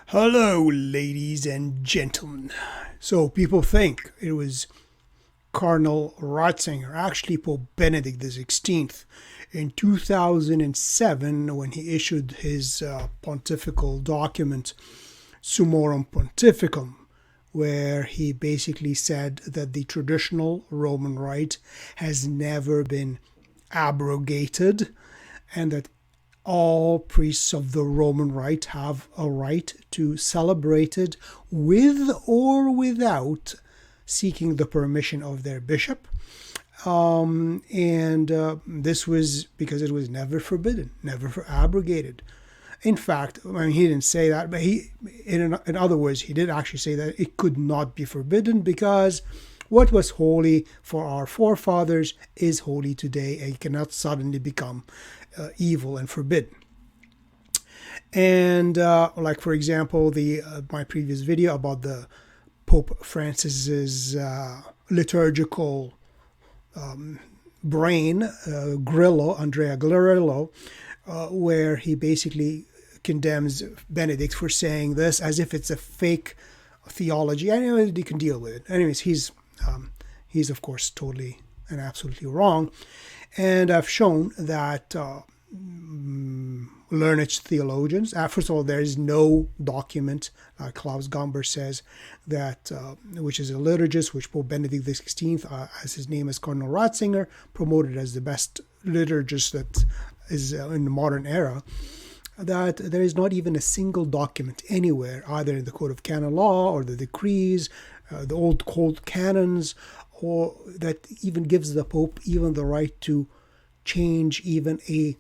Hello, ladies and gentlemen. So people think it was Cardinal Ratzinger, actually Pope Benedict XVI, in 2007 when he issued his pontifical document, Summorum Pontificum, where he basically said that the traditional Roman Rite has never been abrogated and that all priests of the Roman Rite have a right to celebrate it with or without seeking the permission of their bishop. This was because it was never forbidden, never abrogated. In fact, I mean, he didn't say that, but in other words, he did actually say that it could not be forbidden because what was holy for our forefathers is holy today and cannot suddenly become evil and forbidden. And like, for example, my previous video about the Pope Francis's liturgical brain, Andrea Grillo, where he basically condemns Benedict for saying this as if it's a fake theology. Anyway, he can deal with it. Anyways, he's of course totally and absolutely wrong. And I've shown that learned theologians, first of all, there is no document, Klaus Gomber says, that which is a liturgist, which Pope Benedict XVI, as his name is Cardinal Ratzinger, promoted as the best liturgist that is in the modern era, that there is not even a single document anywhere, either in the Code of Canon Law or the decrees, the old code canons, or that even gives the Pope even the right to change even a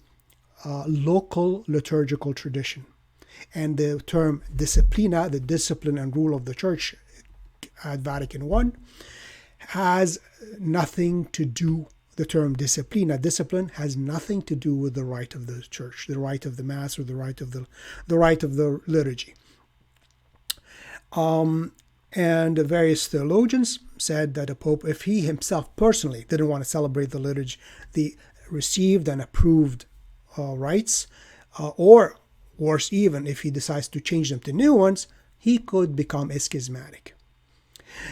local liturgical tradition. And the term disciplina, the discipline and rule of the Church at Vatican I, has nothing to do. The term disciplina, discipline, has nothing to do with the rite of the Church, the rite of the Mass, or the rite of the liturgy. And various theologians said that a pope, if he himself personally didn't want to celebrate the liturgy, the received and approved rites, or worse even, if he decides to change them to new ones, he could become a schismatic.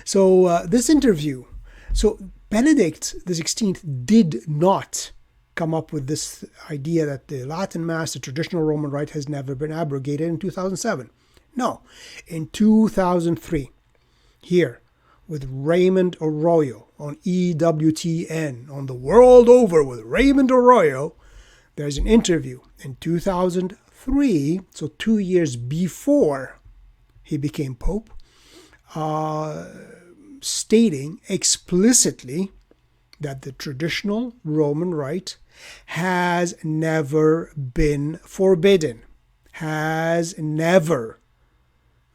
So this interview, so Benedict XVI did not come up with this idea that the Latin Mass, the traditional Roman Rite, has never been abrogated in 2007. No, in 2003, here with Raymond Arroyo on EWTN, on the world over with Raymond Arroyo, there's an interview in 2003, so 2 years before he became Pope, stating explicitly that the traditional Roman Rite has never been forbidden. Has never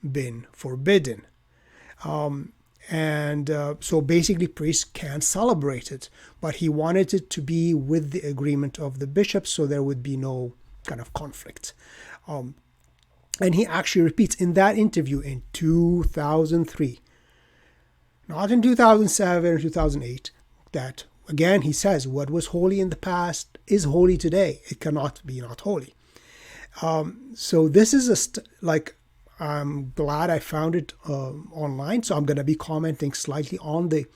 been forbidden. So basically priests can celebrate it, but he wanted it to be with the agreement of the bishops so there would be no kind of conflict. And he actually repeats in that interview in 2003, not in 2007 or 2008, that again he says what was holy in the past is holy today. It cannot be not holy. So this is I'm glad I found it online, so I'm going to be commenting slightly on the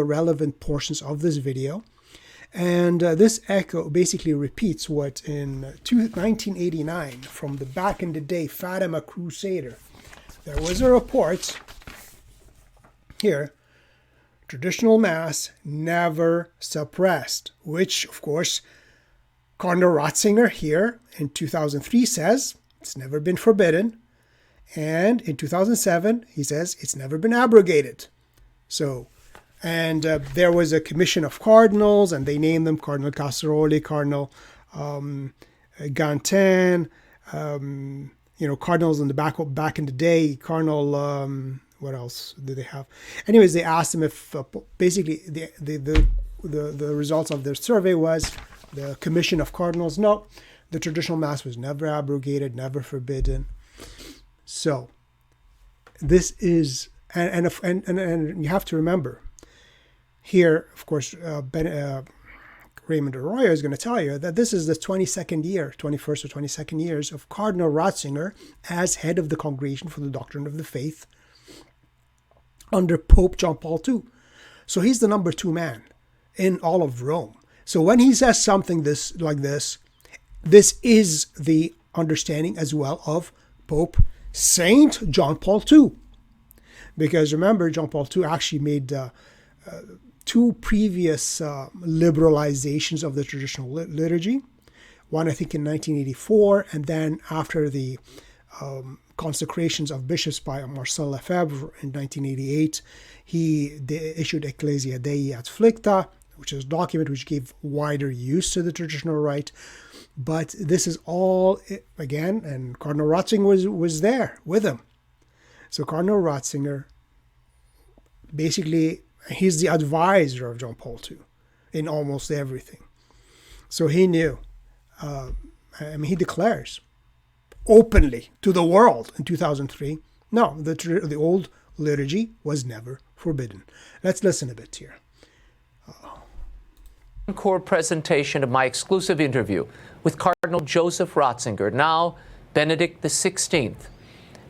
relevant portions of this video. And this echo basically repeats what in 1989, from the back in the day Fatima Crusader, there was a report here, traditional Mass never suppressed, which of course Cardinal Ratzinger here in 2003 says it's never been forbidden. And in 2007, he says it's never been abrogated. So, and there was a commission of cardinals, and they named them Cardinal Casseroli, Cardinal Gantin, cardinals in the back in the day, Cardinal, what else did they have? Anyways, they asked him if basically the results of their survey was the commission of cardinals. No, the traditional Mass was never abrogated, never forbidden. So, this is, and you have to remember, here, of course, Raymond Arroyo is going to tell you that this is the 21st or 22nd years of Cardinal Ratzinger as head of the Congregation for the Doctrine of the Faith under Pope John Paul II. So he's the number 2 man in all of Rome. So when he says something like this is the understanding as well of Pope Saint John Paul II. Because remember, John Paul II actually made 2 previous liberalizations of the traditional liturgy. One, I think, in 1984, and then after the consecrations of bishops by Marcel Lefebvre in 1988, he issued Ecclesia Dei et Flicta, which is a document which gave wider use to the traditional rite. But this is all, again, and Cardinal Ratzinger was there with him. So Cardinal Ratzinger, basically, he's the advisor of John Paul II in almost everything. So he knew. He declares openly to the world in 2003, no, the old liturgy was never forbidden. Let's listen a bit here. Encore presentation of my exclusive interview with Cardinal Joseph Ratzinger, now Benedict XVI,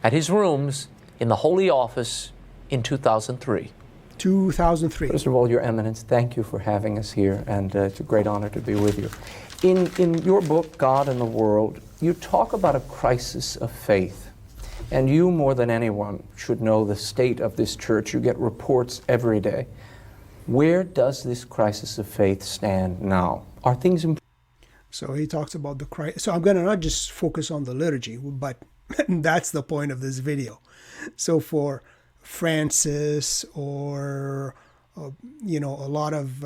at his rooms in the Holy Office in 2003. 2003. First of all, Your Eminence, thank you for having us here, and it's a great honor to be with you. In your book, God and the World, you talk about a crisis of faith, and you, more than anyone, should know the state of this church. You get reports every day. Where does this crisis of faith stand now? Are things improving? So he talks about the crisis. So I'm going to not just focus on the liturgy, but that's the point of this video. So for Francis or, a lot of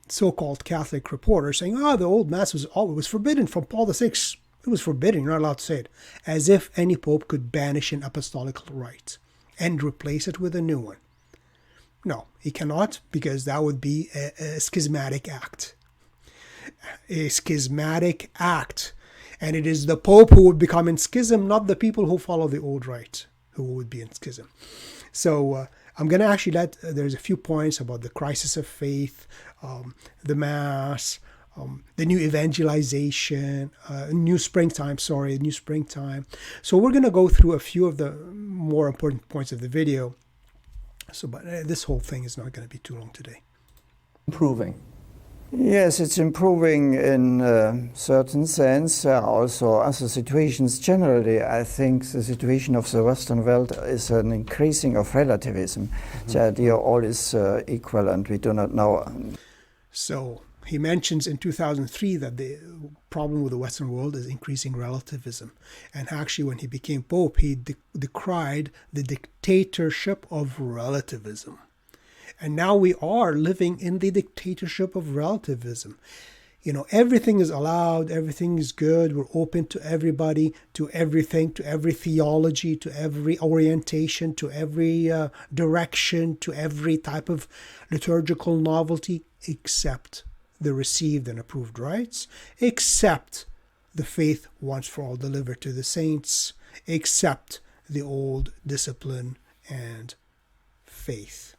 so-called Catholic reporters saying, the old Mass was forbidden from Paul VI. It was forbidden. You're not allowed to say it. As if any pope could banish an apostolical rite and replace it with a new one. No, he cannot, because that would be a schismatic act. A schismatic act. And it is the Pope who would become in schism, not the people who follow the old rite who would be in schism. So I'm going to actually there's a few points about the crisis of faith, the Mass, the new evangelization, new springtime. So we're going to go through a few of the more important points of the video. But this whole thing is not going to be too long today. Improving. Yes, it's improving in a certain sense. Also, other situations generally, I think the situation of the Western world is an increasing of relativism. Mm-hmm. The idea all is equal and we do not know. So he mentions in 2003 that the problem with the Western world is increasing relativism. And actually, when he became Pope, he decried the dictatorship of relativism. And now we are living in the dictatorship of relativism. Everything is allowed, everything is good, we're open to everybody, to everything, to every theology, to every orientation, to every direction, to every type of liturgical novelty, except the received and approved rites, except the faith once for all delivered to the saints, except the old discipline and faith.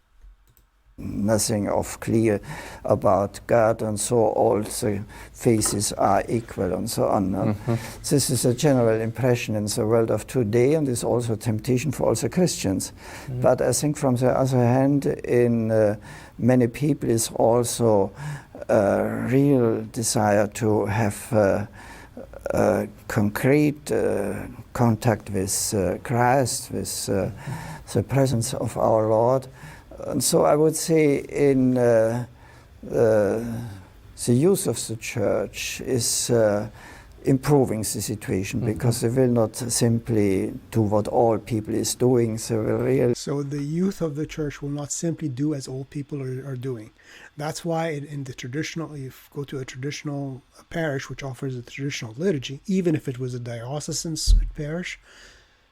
Nothing of clear about God, and so all the faces are equal and so on. Mm-hmm. This is a general impression in the world of today, and is also a temptation for all the Christians. Mm-hmm. But I think from the other hand, in many people is also a real desire to have concrete contact with Christ, with the presence of our Lord. And so I would say in the use of the church is improving the situation, mm-hmm. because they will not simply do what all people is doing. So the youth of the church will not simply do as old people are doing. That's why in the traditional, if you go to a traditional parish which offers a traditional liturgy, even if it was a diocesan parish,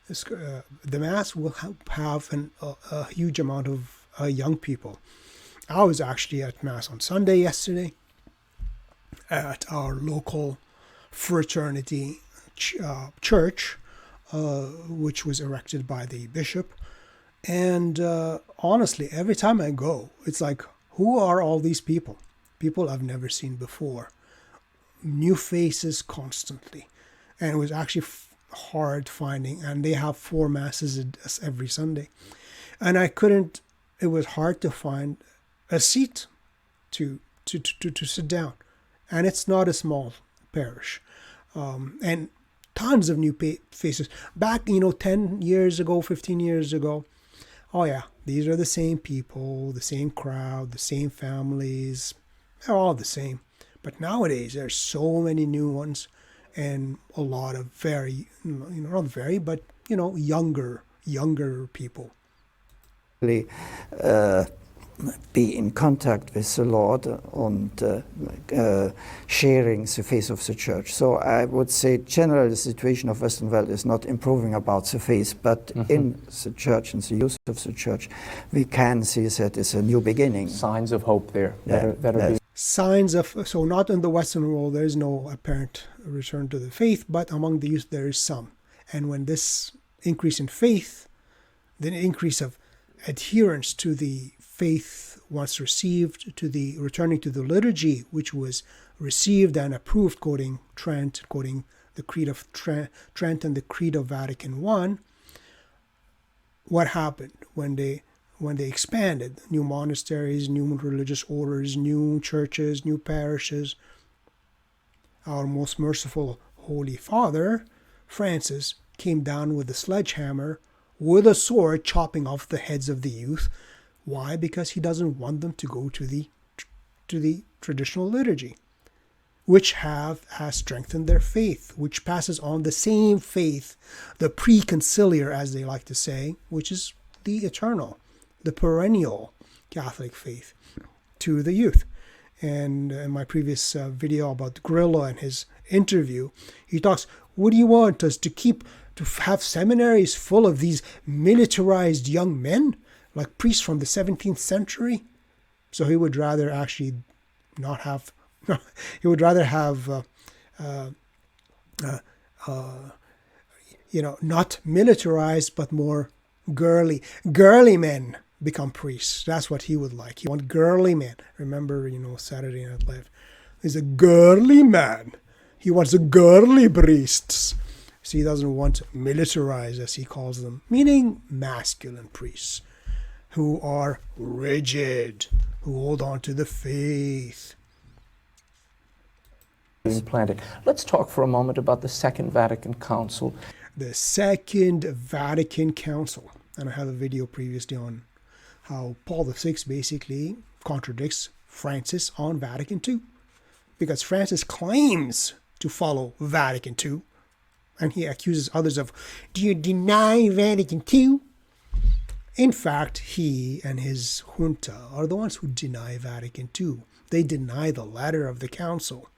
the Mass will have a huge amount of young people. I was actually at Mass on Sunday yesterday at our local fraternity church, which was erected by the bishop. And honestly, every time I go, it's like, who are all these people? people I've never seen before. New faces constantly. And it was actually hard finding. And they have 4 masses every Sunday. And it was hard to find a seat to sit down. And it's not a small parish. And tons of new faces. Back, 10 years ago, 15 years ago, oh yeah, these are the same people, the same crowd, the same families. They're all the same. But nowadays, there's so many new ones and a lot of very, not very, but, younger people. Be in contact with the Lord and sharing the faith of the Church. So I would say generally the situation of Western world is not improving about the faith, but in the Church and the use of the Church, we can see that it's a new beginning. Signs of hope there that are being... Signs of, so not in the Western world, there is no apparent return to the faith, but among the youth there is some. And when this increase in faith, the increase of adherence to the faith once received, to the returning to the liturgy, which was received and approved, quoting Trent, quoting the Creed of Trent and the Creed of Vatican I, what happened when they expanded? New monasteries, new religious orders, new churches, new parishes. Our most merciful Holy Father, Francis, came down with a sledgehammer, with a sword, chopping off the heads of the youth. Why? Because he doesn't want them to go to the traditional liturgy, which has strengthened their faith, which passes on the same faith, the preconciliar, as they like to say, which is the eternal, the perennial Catholic faith, to the youth. And in my previous video about Grillo and his interview, he talks, what do you want us to have seminaries full of these militarized young men, like priests from the 17th century? So he would rather actually not have, he would rather have, not militarized, but more girly men become priests. That's what he would like. He want girly men. Remember, Saturday Night Live. He's a girly man. He wants a girly priests. So he doesn't want militarized, as he calls them, meaning masculine priests who are rigid, who hold on to the faith. Planted. Let's talk for a moment about the Second Vatican Council. The Second Vatican Council. And I have a video previously on how Paul VI basically contradicts Francis on Vatican II. Because Francis claims to follow Vatican II. And he accuses others of, do you deny Vatican II? In fact, he and his junta are the ones who deny Vatican II. They deny the letter of the council.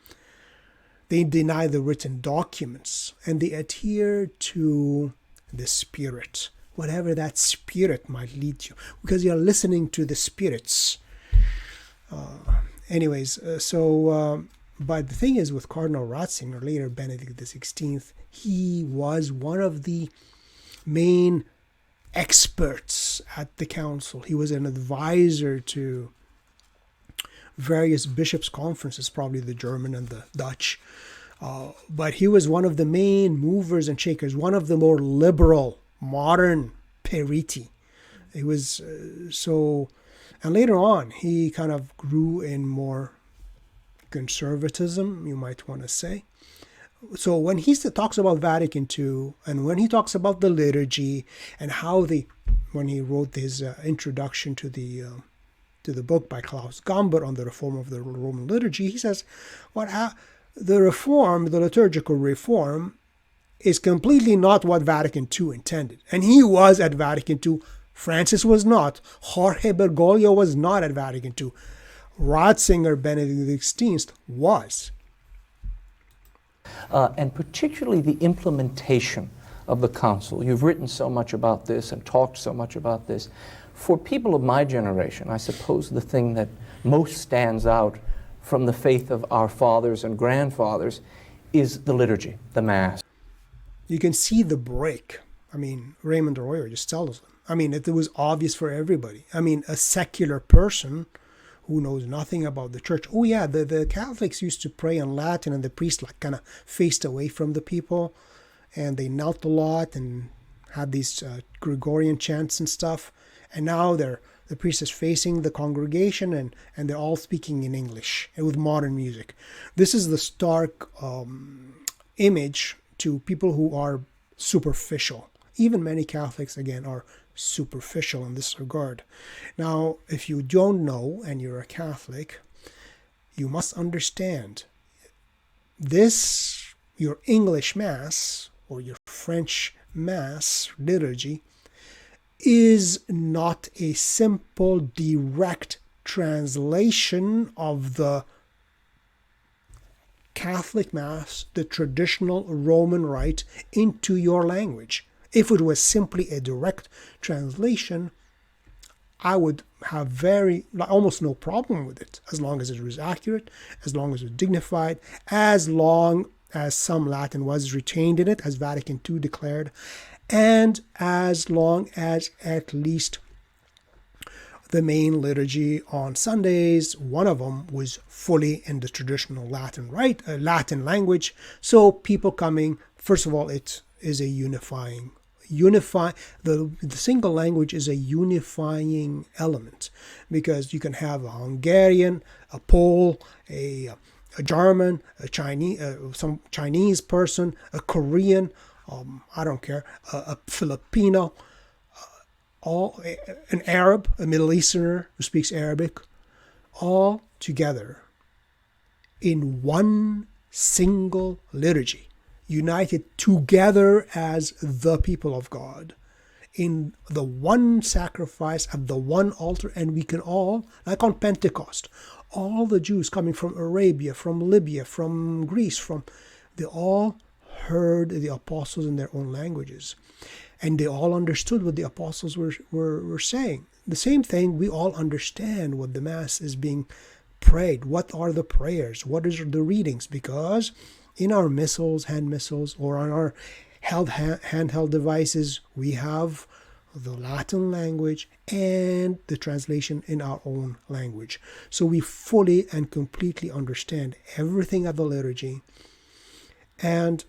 They deny the written documents. And they adhere to the spirit, whatever that spirit might lead to, because you're listening to the spirits. But the thing is, with Cardinal Ratzinger, later Benedict XVI, he was one of the main experts at the council. He was an advisor to various bishops' conferences, probably the German and the Dutch. But he was one of the main movers and shakers, one of the more liberal, modern periti. He was and later on, he kind of grew in more conservatism, you might want to say. So when he talks about Vatican II, and when he talks about the liturgy, and how when he wrote his introduction to the book by Klaus Gambert on the reform of the Roman liturgy, he says, the reform, the liturgical reform, is completely not what Vatican II intended. And he was at Vatican II. Francis was not. Jorge Bergoglio was not at Vatican II. Ratzinger, Benedict XVI, was. And particularly the implementation of the council. You've written so much about this and talked so much about this. For people of my generation, I suppose the thing that most stands out from the faith of our fathers and grandfathers is the liturgy, the Mass. You can see the break. Raymond Arroyo just tells them. It was obvious for everybody. A secular person who knows nothing about the church. Oh yeah, the Catholics used to pray in Latin, and the priest like kind of faced away from the people, and they knelt a lot and had these Gregorian chants and stuff. And now the priest is facing the congregation, and they're all speaking in English and with modern music. This is the stark image to people who are superficial. Even many Catholics, again, are superficial in this regard. Now, if you don't know and you're a Catholic, you must understand this, your English Mass or your French Mass liturgy is not a simple, direct translation of the Catholic Mass, the traditional Roman Rite, into your language. If it was simply a direct translation, I would have almost no problem with it, as long as it was accurate, as long as it was dignified, as long as some Latin was retained in it, as Vatican II declared, and as long as at least the main liturgy on Sundays, one of them, was fully in the traditional Latin Latin language. So people coming, first of all, it is a the single language is a unifying element, because you can have a Hungarian, a Pole, a German, a Chinese, some Chinese person, a Korean, I don't care, a Filipino, an Arab, a Middle Easterner who speaks Arabic, all together in one single liturgy, united together as the people of God, in the one sacrifice at the one altar. And we can all, like on Pentecost, all the Jews coming from Arabia, from Libya, from Greece, they all heard the apostles in their own languages. And they all understood what the apostles were saying. The same thing, we all understand what the Mass is being prayed. What are the prayers? What is the readings? Because in our missals, hand missals, or on our handheld devices, we have the Latin language and the translation in our own language. So we fully and completely understand everything of the liturgy, and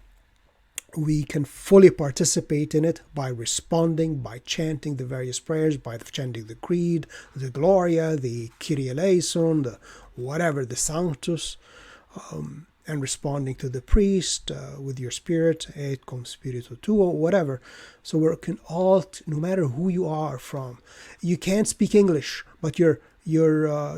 we can fully participate in it by responding, by chanting the various prayers, by chanting the Creed, the Gloria, the Kyrie eleison, the whatever, the Sanctus, and responding to the priest with your spirit, et cum spiritu tuo, whatever. So we can all, no matter who you are from, you can't speak English, but you're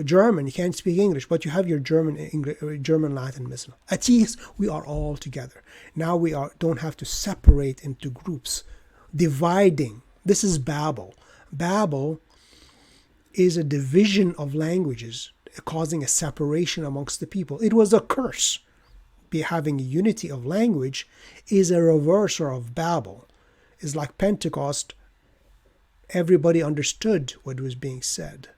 German. You can't speak English, but you have your German Latin missal. At least we are all together. Now we don't have to separate into groups, dividing. This is Babel. Babel is a division of languages, causing a separation amongst the people. It was a curse. Having a unity of language is a reverser of Babel. It's like Pentecost. Everybody understood what was being said.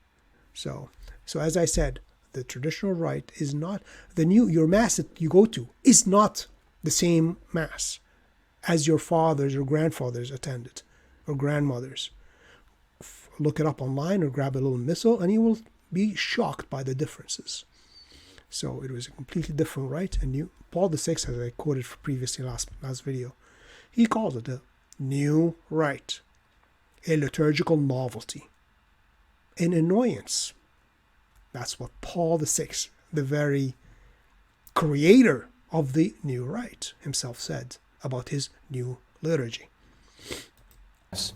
So as I said, the traditional rite is not your Mass that you go to is not the same Mass as your fathers or grandfathers attended, or grandmothers. Look it up online or grab a little missal, and you will be shocked by the differences. So it was a completely different rite, and Paul VI, as I quoted previously last video, he called it a new rite, a liturgical novelty, an annoyance. That's what Paul VI, the very creator of the new rite, himself said about his new liturgy. Yes.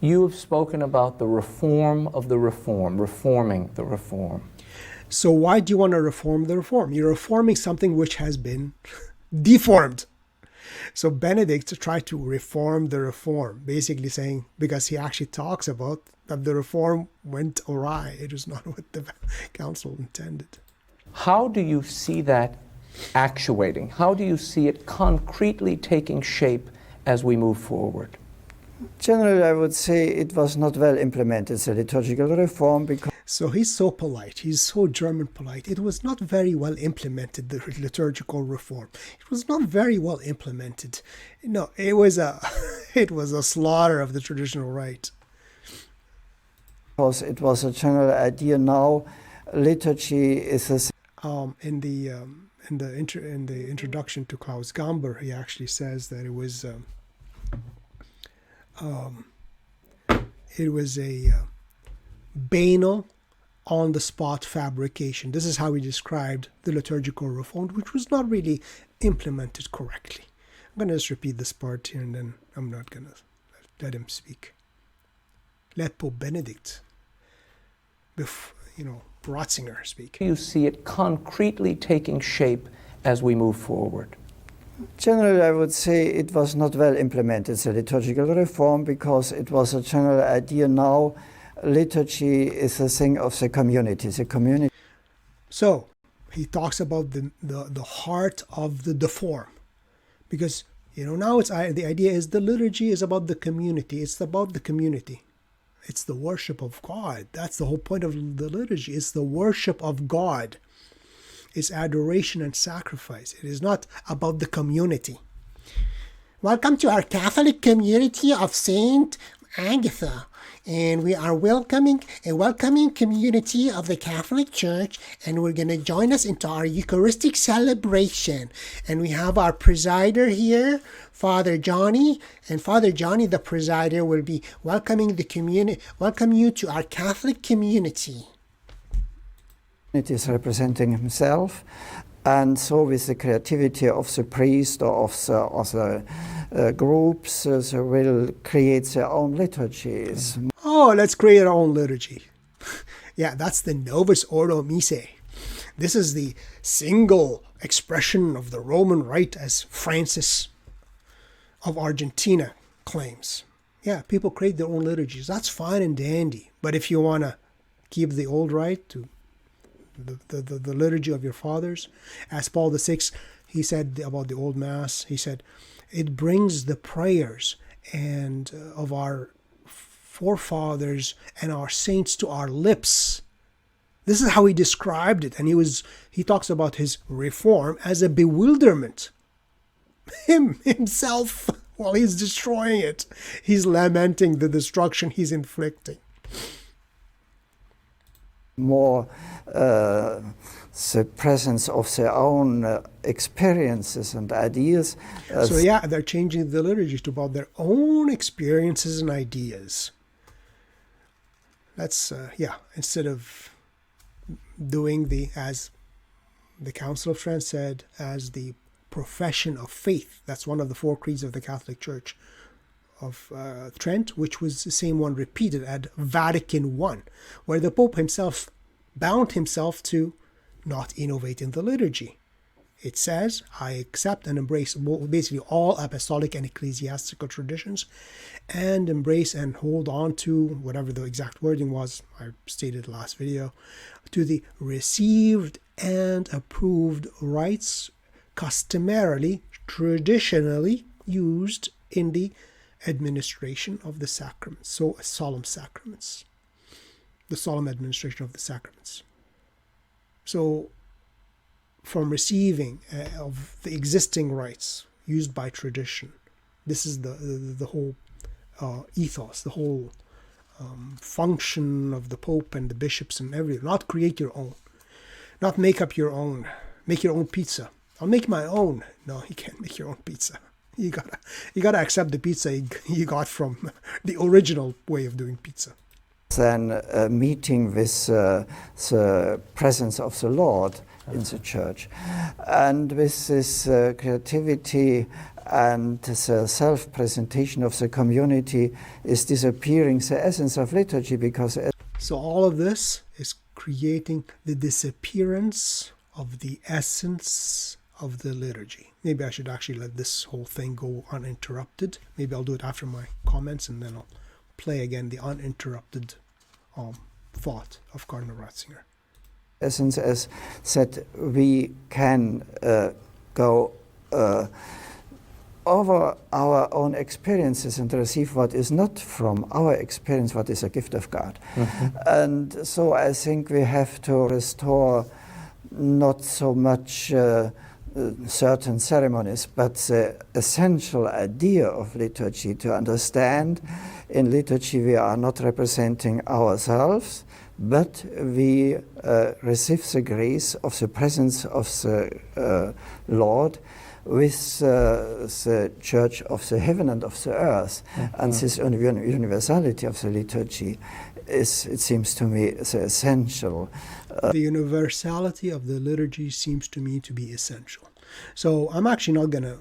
You have spoken about the reform of the reform, reforming the reform. So why do you want to reform the reform? You're reforming something which has been deformed. So Benedict tried to reform the reform, basically saying, because he actually talks about that the reform went awry. It was not what the council intended. How do you see that actuating? How do you see it concretely taking shape as we move forward? Generally, I would say it was not well implemented, the liturgical reform, because... So he's so polite. He's so German polite. It was not very well implemented, the liturgical reform. It was not very well implemented. No, it was a slaughter of the traditional rite. Because it was a general idea now liturgy is a in the introduction to Klaus Gamber, he actually says that it was a banal, on-the-spot fabrication. This is how he described the liturgical reform, which was not really implemented correctly. I'm going to just repeat this part here, and then I'm not going to let him speak. Let Pope Benedict, Ratzinger speak. You see it concretely taking shape as we move forward. Generally, I would say it was not well implemented, the liturgical reform, because it was a general idea. Now liturgy is a thing of the community. So he talks about the heart of the form, because now the idea is the liturgy is about the community. It's about the community. It's the worship of God. That's the whole point of the liturgy. It's the worship of God. It's adoration and sacrifice. It is not about the community. Welcome to our Catholic community of Saint Agatha. And we are welcoming community of the Catholic Church, and we're going to join us into our Eucharistic celebration. And we have our presider here, Father Johnny, and Father Johnny, the presider, will be welcoming you to our Catholic community. It is representing himself, and so with the creativity of the priest or of the groups, they will create their own liturgies. Oh, let's create our own liturgy. Yeah, that's the Novus Ordo Missae. This is the single expression of the Roman Rite, as Francis of Argentina claims. Yeah, people create their own liturgies. That's fine and dandy. But if you want to keep the old rite to the liturgy of your fathers, as Paul VI, he said about the old Mass, he said, it brings the prayers and of our forefathers and our saints to our lips. This is how he described it, and he talks about his reform as a bewilderment. Himself, while he's destroying it, he's lamenting the destruction he's inflicting. More the presence of their own experiences and ideas. So yeah, they're changing the liturgy to about their own experiences and ideas. That's, instead of doing as the Council of Trent said, as the profession of faith. That's one of the four creeds of the Catholic Church of Trent, which was the same one repeated at Vatican I, where the Pope himself bound himself to not innovate in the liturgy. It says, I accept and embrace basically all apostolic and ecclesiastical traditions, and embrace and hold on to, whatever the exact wording was, I stated last video, to the received and approved rites customarily, traditionally used in the administration of the sacraments. So solemn sacraments. The solemn administration of the sacraments. So from receiving of the existing rites used by tradition, this is the whole ethos, the whole function of the Pope and the bishops and everything. Not create your own, not make up your own, make your own pizza. I'll make my own. No, you can't make your own pizza. You gotta accept the pizza you got from the original way of doing pizza. Then meeting with the presence of the Lord in the church, and with this creativity and the self-presentation of the community is disappearing the essence of liturgy, because so all of this is creating the disappearance of the essence of the liturgy. Maybe I should actually let this whole thing go uninterrupted. Maybe I'll do it after my comments, and then I'll play again the uninterrupted thought of Cardinal Ratzinger. Essence as that we can go over our own experiences and receive what is not from our experience, what is a gift of God. Mm-hmm. And so I think we have to restore not so much certain ceremonies, but the essential idea of liturgy, to understand in liturgy we are not representing ourselves, but we receive the grace of the presence of the Lord with the Church of the heaven and of the earth. And this universality of the liturgy is, it seems to me, the essential. The universality of the liturgy seems to me to be essential. So I'm actually not going to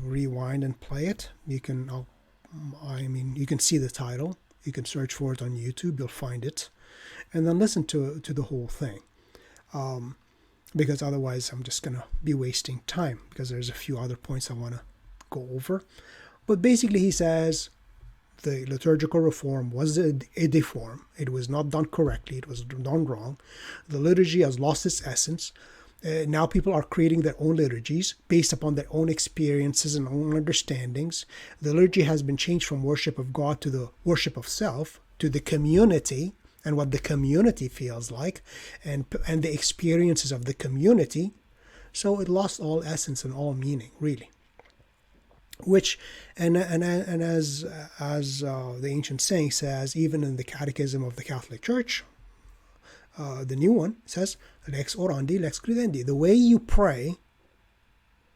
rewind and play it. You can, you can see the title. You can search for it on YouTube. You'll find it. And then listen to the whole thing. Because otherwise I'm just going to be wasting time, because there's a few other points I want to go over. But basically he says the liturgical reform was a deform. It was not done correctly. It was done wrong. The liturgy has lost its essence. Now people are creating their own liturgies based upon their own experiences and own understandings. The liturgy has been changed from worship of God to the worship of self, to the community, and what the community feels like, and the experiences of the community. So it lost all essence and all meaning, really. Which, and as the ancient saying says, even in the Catechism of the Catholic Church, the new one says, lex orandi, lex credendi. The way you pray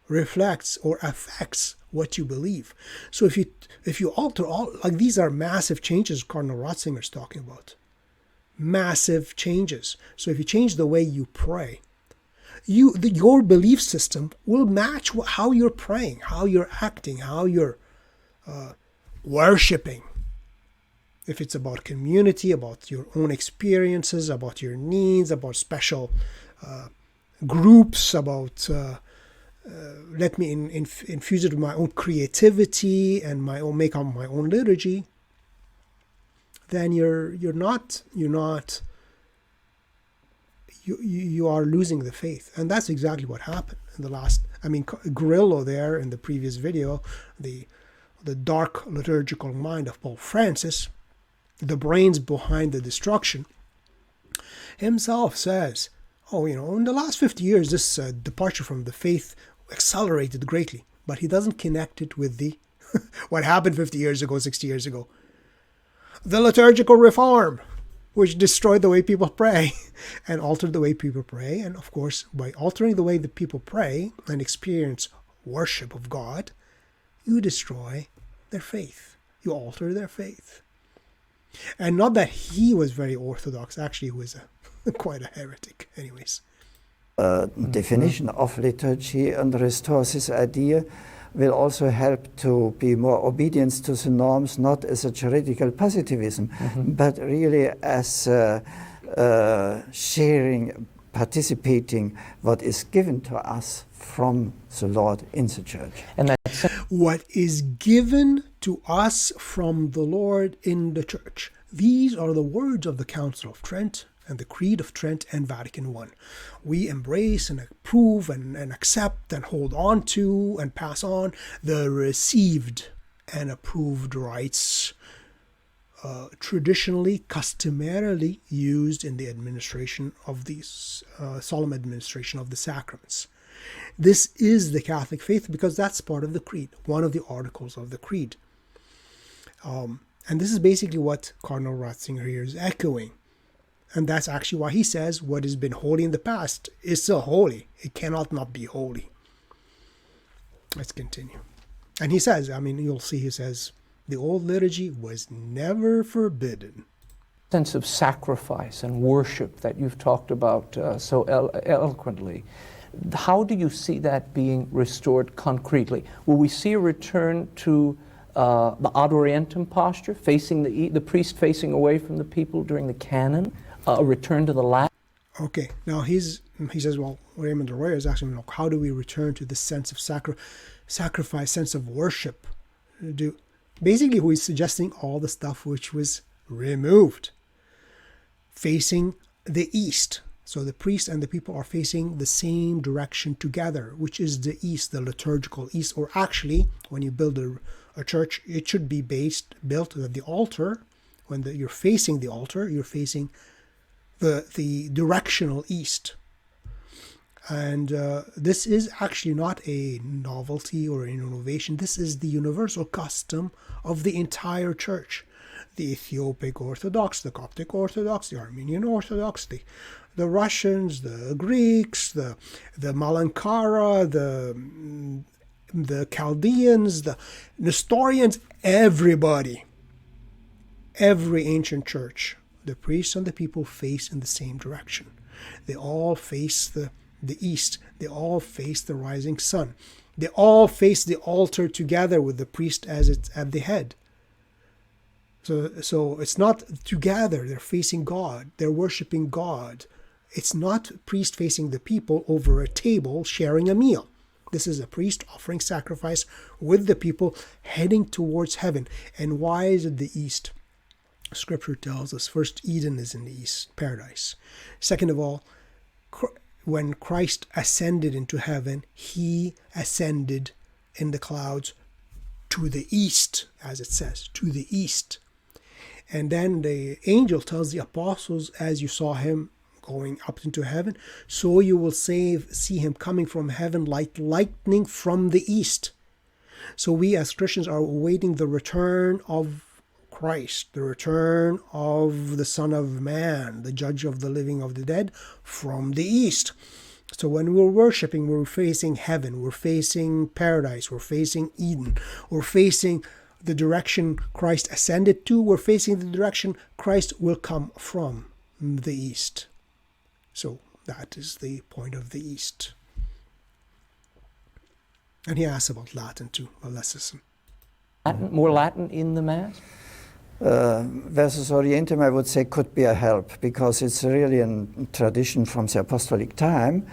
reflects or affects what you believe. So if you alter all, like, these are massive changes Cardinal Ratzinger is talking about. Massive changes. So if you change the way you pray, your belief system will match how you're praying, how you're acting, how you're worshipping. If it's about community, about your own experiences, about your needs, about special groups, about let me infuse it with my own creativity and make up my own liturgy, then you are losing the faith. And that's exactly what happened in the last, Grillo there in the previous video, the dark liturgical mind of Pope Francis, the brains behind the destruction, himself says, in the last 50 years, this departure from the faith accelerated greatly, but he doesn't connect it with the what happened 50 years ago, 60 years ago. The liturgical reform, which destroyed the way people pray and altered the way people pray. And of course, by altering the way that people pray and experience worship of God, you destroy their faith. You alter their faith. And not that he was very orthodox. Actually, he was quite a heretic anyways. Definition of liturgy and restores this idea will also help to be more obedient to the norms, not as a juridical positivism, but really as sharing, participating what is given to us from the Lord in the Church. And that's what is given to us from the Lord in the Church. These are the words of the Council of Trent and the Creed of Trent and Vatican I. We embrace and approve and accept and hold on to and pass on the received and approved rites traditionally, customarily used in the administration of these solemn administration of the sacraments. This is the Catholic faith because that's part of the Creed, one of the articles of the Creed. And this is basically what Cardinal Ratzinger here is echoing. And that's actually why he says what has been holy in the past is still holy. It cannot not be holy. Let's continue. And he says, you'll see, he says, the old liturgy was never forbidden. Sense of sacrifice and worship that you've talked about so eloquently. How do you see that being restored concretely? Will we see a return to the ad orientem posture, facing the priest facing away from the people during the canon? A return to the Latin? Okay, now he says, Raymond Arroyo is asking, how do we return to this sense of sacrifice, sense of worship? Basically, he's suggesting all the stuff which was removed, facing the east. So the priest and the people are facing the same direction together, which is the east, the liturgical east. Or actually, when you build a church, it should be built at the altar. When you're facing the altar, you're facing the directional east. And this is actually not a novelty or an innovation. This is the universal custom of the entire church. The Ethiopic Orthodox, the Coptic Orthodox, the Armenian Orthodox, the Russians, the Greeks, the Malankara, the Chaldeans, the Nestorians, everybody, every ancient church, the priests and the people face in the same direction. They all face the east. They all face the rising sun. They all face the altar together with the priest as it's at the head. So it's not together. They're facing God. They're worshiping God. It's not priest facing the people over a table sharing a meal. This is a priest offering sacrifice with the people heading towards heaven. And why is it the east? Scripture tells us, first, Eden is in the east, paradise. Second of all, when Christ ascended into heaven, he ascended in the clouds to the east, as it says, to the east. And then the angel tells the apostles, as you saw him going up into heaven, so you will see him coming from heaven like lightning from the east. So we as Christians are awaiting the return of Christ, the return of the Son of Man, the judge of the living, of the dead, from the east. So when we're worshiping, we're facing heaven, we're facing paradise, we're facing Eden, we're facing the direction Christ ascended to, we're facing the direction Christ will come from, the east. So that is the point of the east. And he asks about Latin too. Well, let's listen. More Latin in the Mass? Versus Orientem, I would say, could be a help, because it's really a tradition from the apostolic time,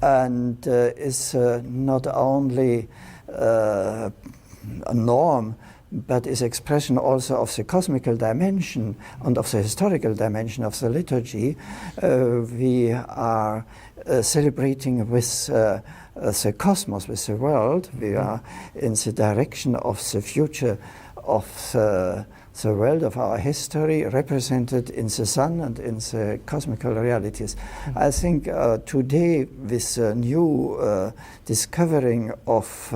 and is not only a norm, but is expression also of the cosmical dimension and of the historical dimension of the liturgy. We are celebrating with the cosmos, with the world. We are in the direction of the future of the world, of our history, represented in the sun and in the cosmical realities. I think today, with the new discovering of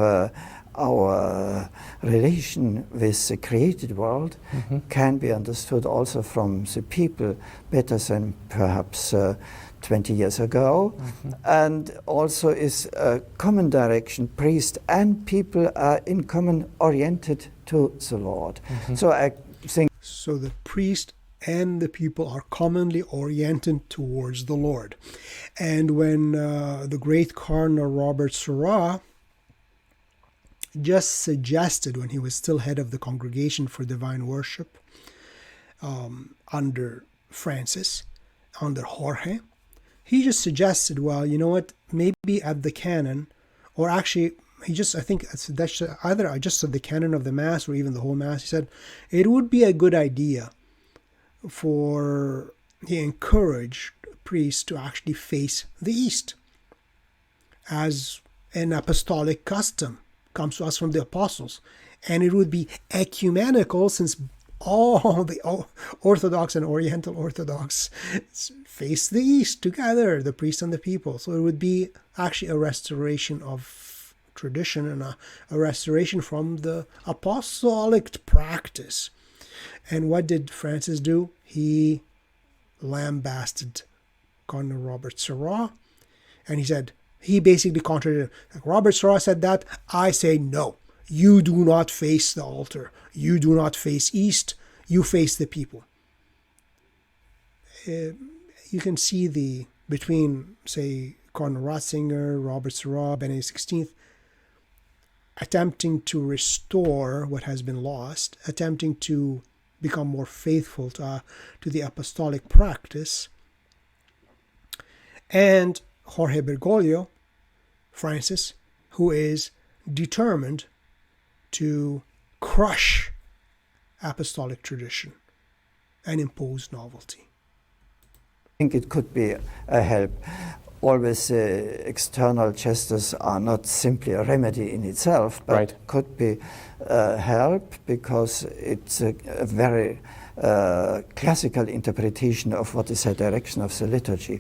our relation with the created world, can be understood also from the people better than perhaps 20 years ago, and also is a common direction. Priest and people are in common oriented to the Lord. So I think so the priest and the people are commonly oriented towards the Lord. And when the great Cardinal Robert Sarah just suggested, when he was still head of the Congregation for Divine Worship under Francis, under Jorge, he just suggested, well, you know what, maybe at the canon, or actually he just, I think that's either just at the canon of the Mass or even the whole Mass, he said it would be a good idea he encouraged priests to actually face the East as an apostolic custom comes to us from the apostles. And it would be ecumenical, since all the Orthodox and Oriental Orthodox face the East together, the priest and the people. So it would be actually a restoration of tradition and a restoration from the apostolic practice. And what did Francis do? He lambasted Cardinal Robert Sarah, and he said, he basically contradicted. Like Robert Sarah said that, I say no. You do not face the altar. You do not face east. You face the people. You can see between, say, Cardinal Ratzinger, Robert Sarah, Benedict XVI, attempting to restore what has been lost, attempting to become more faithful to the apostolic practice. And Jorge Bergoglio, Francis, who is determined to crush apostolic tradition and impose novelty. I think it could be a help. always external gestures are not simply a remedy in itself, but Right. could be help, because it's a very classical interpretation of what is the direction of the liturgy.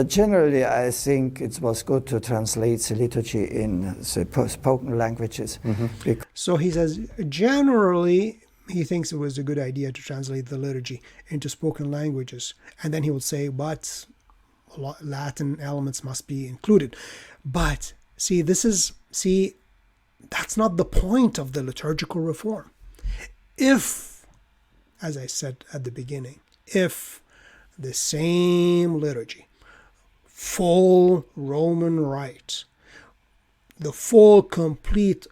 Generally, I think it was good to translate the liturgy in the spoken languages. So he says, generally, he thinks it was a good idea to translate the liturgy into spoken languages. And then he would say, but Latin elements must be included. But that's not the point of the liturgical reform. If, as I said at the beginning, if the same liturgy, full Roman Rite, the full, complete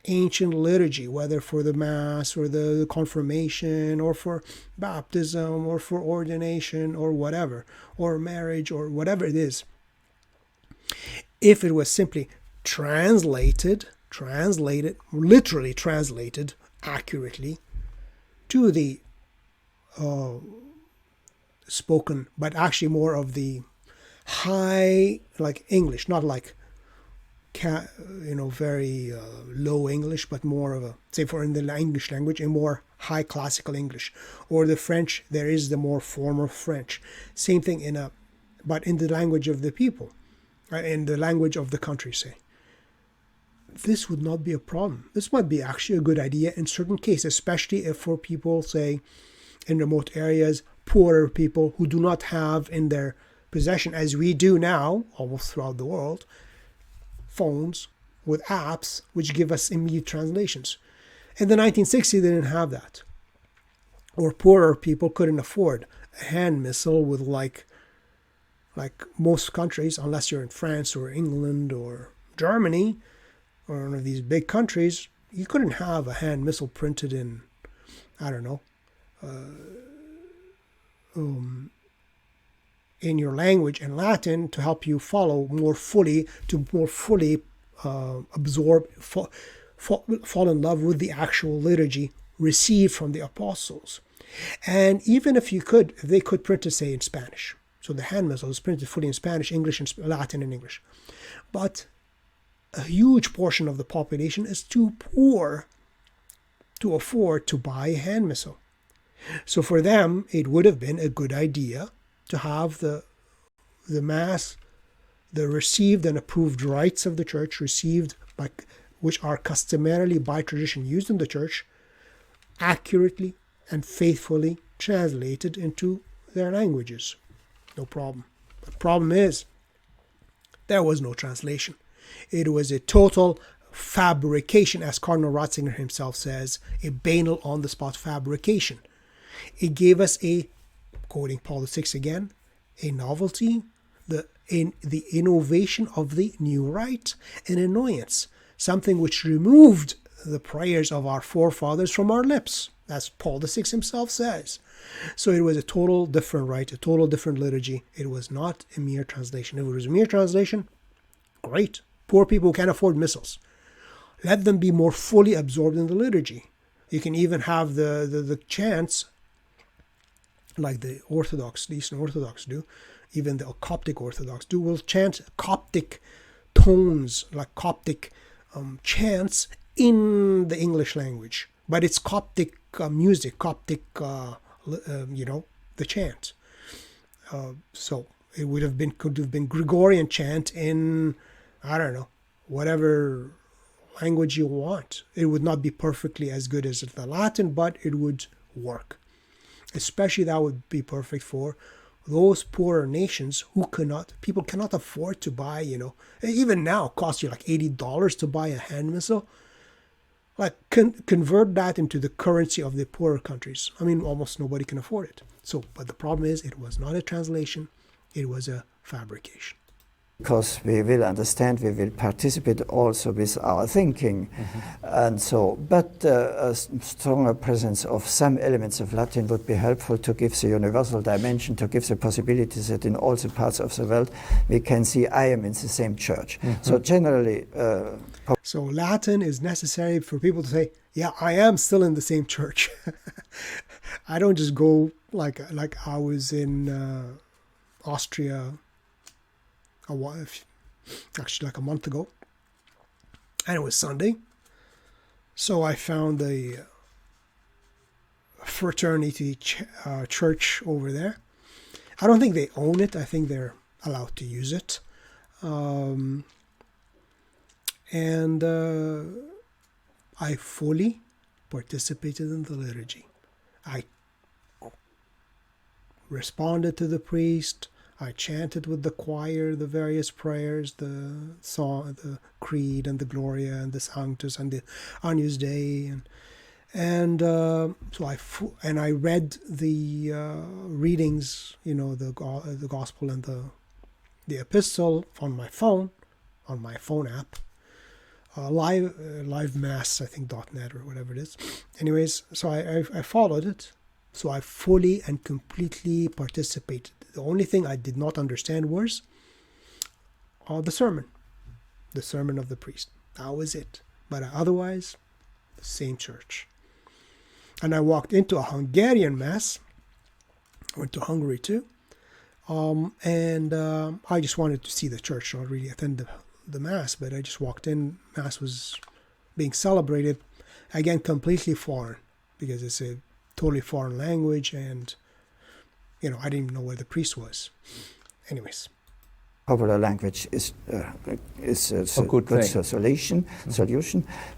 ancient liturgy, whether for the Mass or the confirmation or for baptism or for ordination or whatever, or marriage or whatever it is, if it was simply literally translated accurately to the spoken, but actually more of the high, like English, not like very low English, but more of a, say for in the English language, a more high classical English, or the French, there is the more formal French. Same thing but in the language of the people, in the language of the country, say. This would not be a problem. This might be actually a good idea in certain cases, especially if for people, say, in remote areas, poorer people who do not have in their possession, as we do now, almost throughout the world, phones with apps which give us immediate translations. In the 1960s, they didn't have that. Or poorer people couldn't afford a hand missal with like most countries, unless you're in France or England or Germany or one of these big countries, you couldn't have a hand missal printed in, I don't know, in your language in Latin to help you follow more fully, to more fully absorb, fall in love with the actual liturgy received from the apostles. And even if they could print it, say, in Spanish. So the hand missal is printed fully in Spanish, English, and Latin and English. But a huge portion of the population is too poor to afford to buy a hand missal. So for them, it would have been a good idea to have the Mass, the received and approved rites of the Church, which are customarily by tradition used in the Church, accurately and faithfully translated into their languages. No problem. But the problem is, there was no translation. It was a total fabrication, as Cardinal Ratzinger himself says, a banal on-the-spot fabrication. It gave us quoting Paul VI again, a novelty, the innovation of the new rite, an annoyance, something which removed the prayers of our forefathers from our lips, as Paul VI himself says. So it was a total different rite, a total different liturgy. It was not a mere translation. If it was a mere translation, great. Poor people who can't afford missals, let them be more fully absorbed in the liturgy. You can even have the chants, like the Eastern Orthodox do, even the Coptic Orthodox do, will chant Coptic tones, like Coptic chants in the English language. But it's Coptic music, Coptic, the chant. So it could have been Gregorian chant in, I don't know, whatever language you want. It would not be perfectly as good as the Latin, but it would work. Especially that would be perfect for those poorer nations people cannot afford to buy, even now it costs you like $80 to buy a hand missal. Like convert that into the currency of the poorer countries. I mean, almost nobody can afford it. So, but the problem is it was not a translation, it was a fabrication. Because we will understand, we will participate also with our thinking. And so, but a stronger presence of some elements of Latin would be helpful to give the universal dimension, to give the possibilities that in all the parts of the world we can see I am in the same church. So generally... So Latin is necessary for people to say, yeah, I am still in the same church. I don't just go like I was in Austria actually like a month ago, and it was Sunday. So I found a fraternity church over there. I don't think they own it. I think they're allowed to use it. And I fully participated in the liturgy. I responded to the priest. I chanted with the choir the various prayers, the song, the Creed, and the Gloria, and the Sanctus, and the Agnus Dei, and so I read the readings, the Gospel and the Epistle on my phone app, live mass, I think .net or whatever it is. Anyways, so I followed it. So I fully and completely participated. The only thing I did not understand was the sermon of the priest. That was it. But otherwise, the same church. And I walked into a Hungarian mass. I went to Hungary too. And I just wanted to see the church, not really attend the mass, but I just walked in. Mass was being celebrated. Again, completely foreign, because it's a totally foreign language, and I didn't even know where the priest was. Anyways. Popular language is a good solution,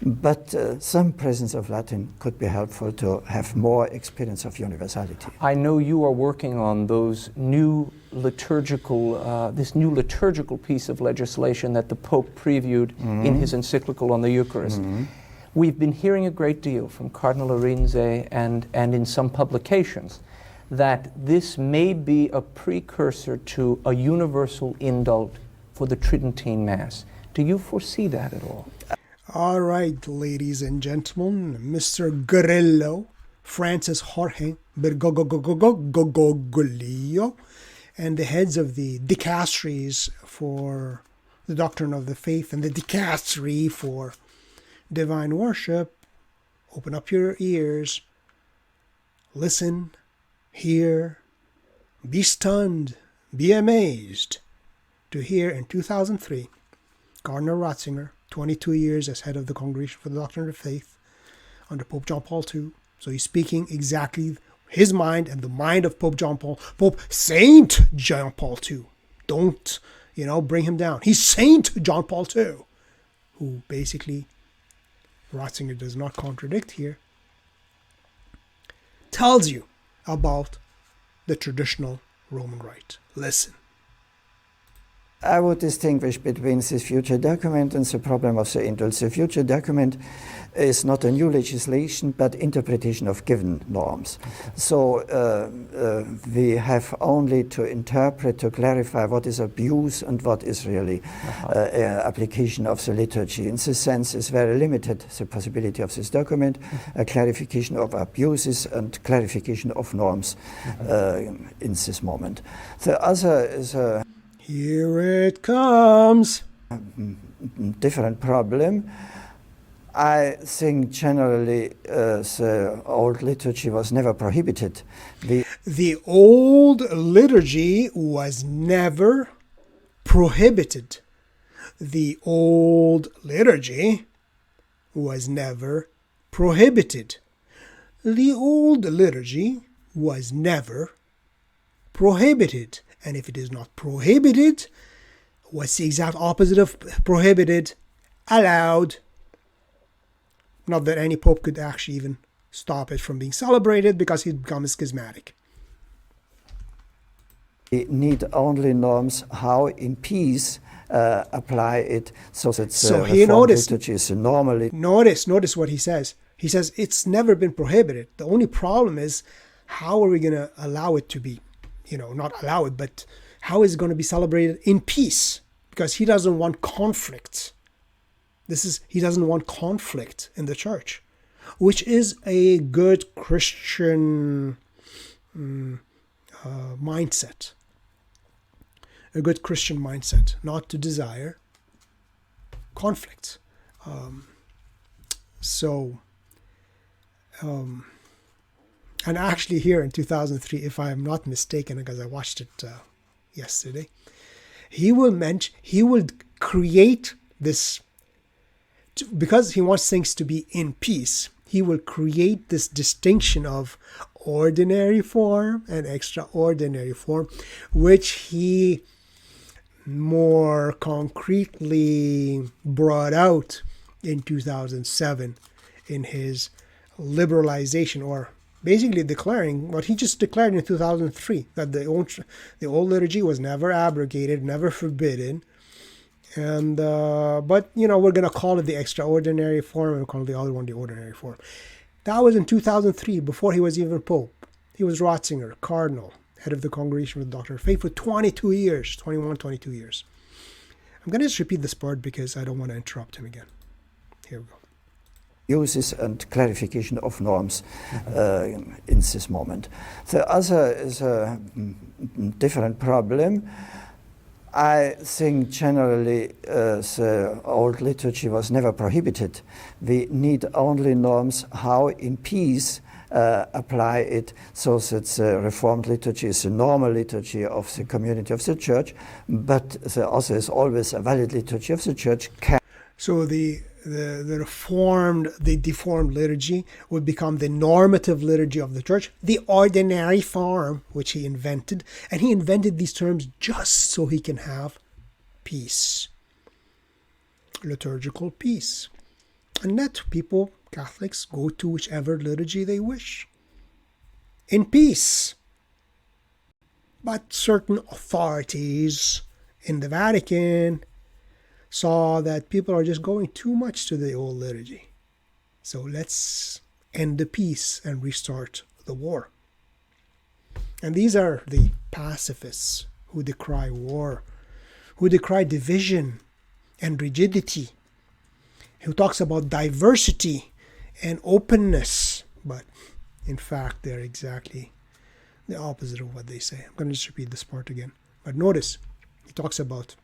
but some presence of Latin could be helpful to have more experience of universality. I know you are working on those new liturgical, this new liturgical piece of legislation that the Pope previewed in his encyclical on the Eucharist. We've been hearing a great deal from Cardinal Arinze and in some publications that this may be a precursor to a universal indult for the Tridentine Mass. Do you foresee that at all? All right, ladies and gentlemen, Mr. Grillo, Francis Jorge Bergoglio, and the heads of the dicasteries for the doctrine of the faith and the dicastery for divine worship, open up your ears, listen, hear, be stunned, be amazed to hear in 2003, Cardinal Ratzinger, 22 years as head of the Congregation for the Doctrine of Faith under Pope John Paul II. So he's speaking exactly his mind and the mind of Pope Saint John Paul II. Don't, bring him down. He's Saint John Paul II, who basically, Ratzinger does not contradict here, tells you about the traditional Roman Rite. Listen. I would distinguish between this future document and the problem of the indults. The future document is not a new legislation, but interpretation of given norms. So we have only to interpret, to clarify what is abuse and what is really application of the liturgy. In this sense, it's very limited, the possibility of this document, a clarification of abuses and clarification of norms in this moment. The other is a here it comes. Different problem. I think generally the old liturgy was never prohibited. The old liturgy was never prohibited. The old liturgy was never prohibited. The old liturgy was never prohibited. And if it is not prohibited, what's the exact opposite of prohibited? Allowed. Not that any pope could actually even stop it from being celebrated, because he'd become schismatic. We need only norms how in peace apply it so that liturgy is normally. Notice what he says. He says it's never been prohibited. The only problem is, how are we going to allow it to be? Not allow it, but how is it going to be celebrated in peace? Because he doesn't want conflict. He doesn't want conflict in the church, which is a good Christian mindset. A good Christian mindset, not to desire conflict. And actually here in 2003, if I am not mistaken, because I watched it yesterday, He will create this, because he wants things to be in peace. He will create this distinction of ordinary form and extraordinary form, which he more concretely brought out in 2007 in his liberalization, or basically declaring what he just declared in 2003, that the old liturgy was never abrogated, never forbidden. And but we're going to call it the extraordinary form, we'll call the other one the ordinary form. That was in 2003, before he was even Pope. He was Ratzinger, Cardinal, head of the Congregation for the Doctrine of Faith for 22 years. I'm going to just repeat this part because I don't want to interrupt him again. Here we go. Uses and clarification of norms in this moment. The other is a different problem. I think generally the old liturgy was never prohibited. We need only norms how in peace apply it, so that the Reformed liturgy is the normal liturgy of the community of the Church, but the also is always a valid liturgy of the Church. So the deformed liturgy would become the normative liturgy of the Church, the ordinary form, which he invented. And he invented these terms just so he can have peace, liturgical peace. And let people, Catholics, go to whichever liturgy they wish, in peace. But certain authorities in the Vatican saw that people are just going too much to the old liturgy. So let's end the peace and restart the war. And these are the pacifists who decry war, who decry division and rigidity, who talks about diversity and openness. But in fact, they're exactly the opposite of what they say. I'm going to just repeat this part again. But notice, he talks about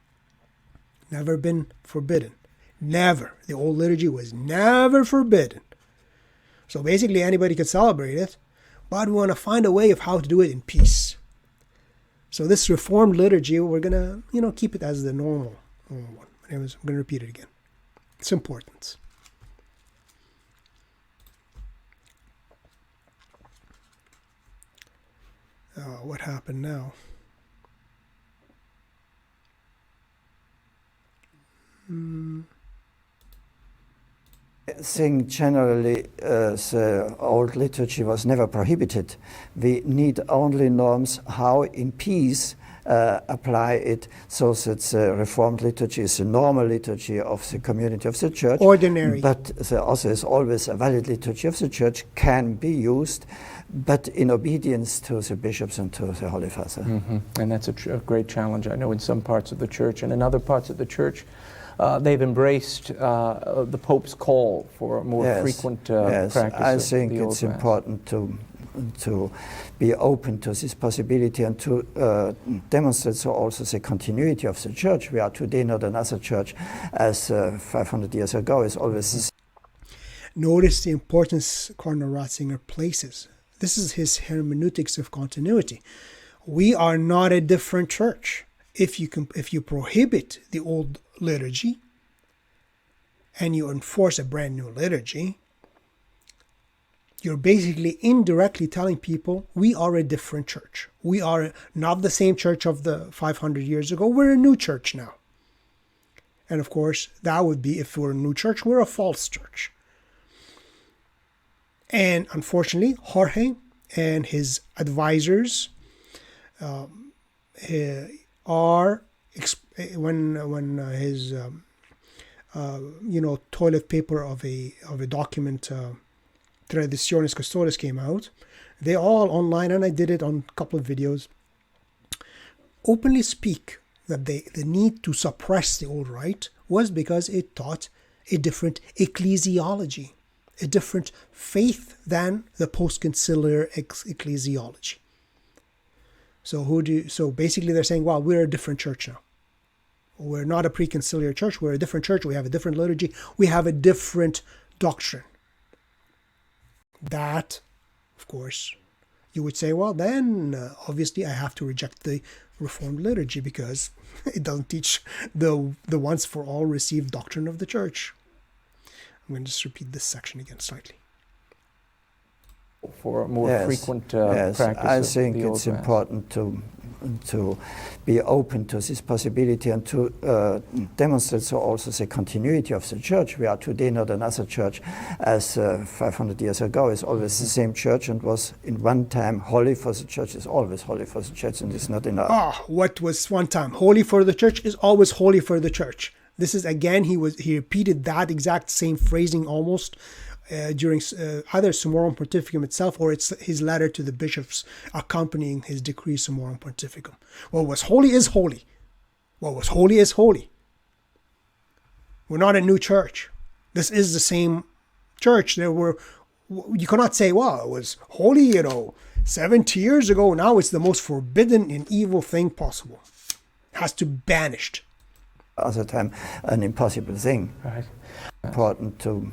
never been forbidden. Never. The old liturgy was never forbidden. So basically anybody can celebrate it, but we want to find a way of how to do it in peace. So this Reformed liturgy, we're going to, keep it as the normal one. Anyways, I'm going to repeat it again. It's important. What happened now? I think generally the old liturgy was never prohibited. We need only norms how in peace apply it, so that the Reformed liturgy is the normal liturgy of the community of the Church. Ordinary. But the also is always a valid liturgy of the Church, can be used, but in obedience to the bishops and to the Holy Father. Mm-hmm. And that's a great challenge. I know in some parts of the Church and in other parts of the Church, they've embraced the Pope's call for a more frequent practice. I think it's important to be open to this possibility and to demonstrate so also the continuity of the Church. We are today not another Church as 500 years ago. Is always the same. Notice the importance Cardinal Ratzinger places. This is his hermeneutics of continuity. We are not a different Church. If you prohibit the old liturgy and you enforce a brand new liturgy, you're basically indirectly telling people we are a different Church. We are not the same Church of the 500 years ago. We're a new Church now. And of course, that would be, if we're a new Church, we're a false Church. And unfortunately, Jorge and his advisors are, when his toilet paper of a document, Traditionis Custodes, came out, they all online, and I did it on a couple of videos, openly speak that the need to suppress the old rite was because it taught a different ecclesiology, a different faith than the post-conciliar ecclesiology. So basically they're saying, well, we're a different Church now. We're not a pre-conciliar Church. We're a different Church. We have a different liturgy. We have a different doctrine. That, of course, you would say, well, then obviously I have to reject the Reformed liturgy because it doesn't teach the once for all received doctrine of the Church. I'm going to just repeat this section again slightly. For a more frequent practice. I think it's important to be open to this possibility and to demonstrate so also the continuity of the Church. We are today not another church as 500 years ago. It's always the same church and was in one time holy for the Church, is always holy for the Church, and it's not enough. What was one time holy for the Church is always holy for the Church. This is, again, he repeated that exact same phrasing almost during either Summorum Pontificum itself or it's his letter to the bishops accompanying his decree Summorum Pontificum. What was holy is holy. What was holy is holy. We're not a new church. This is the same church. You cannot say, well, it was holy, 70 years ago. Now it's the most forbidden and evil thing possible. It has to be banished. Other time, an impossible thing. Right. Important to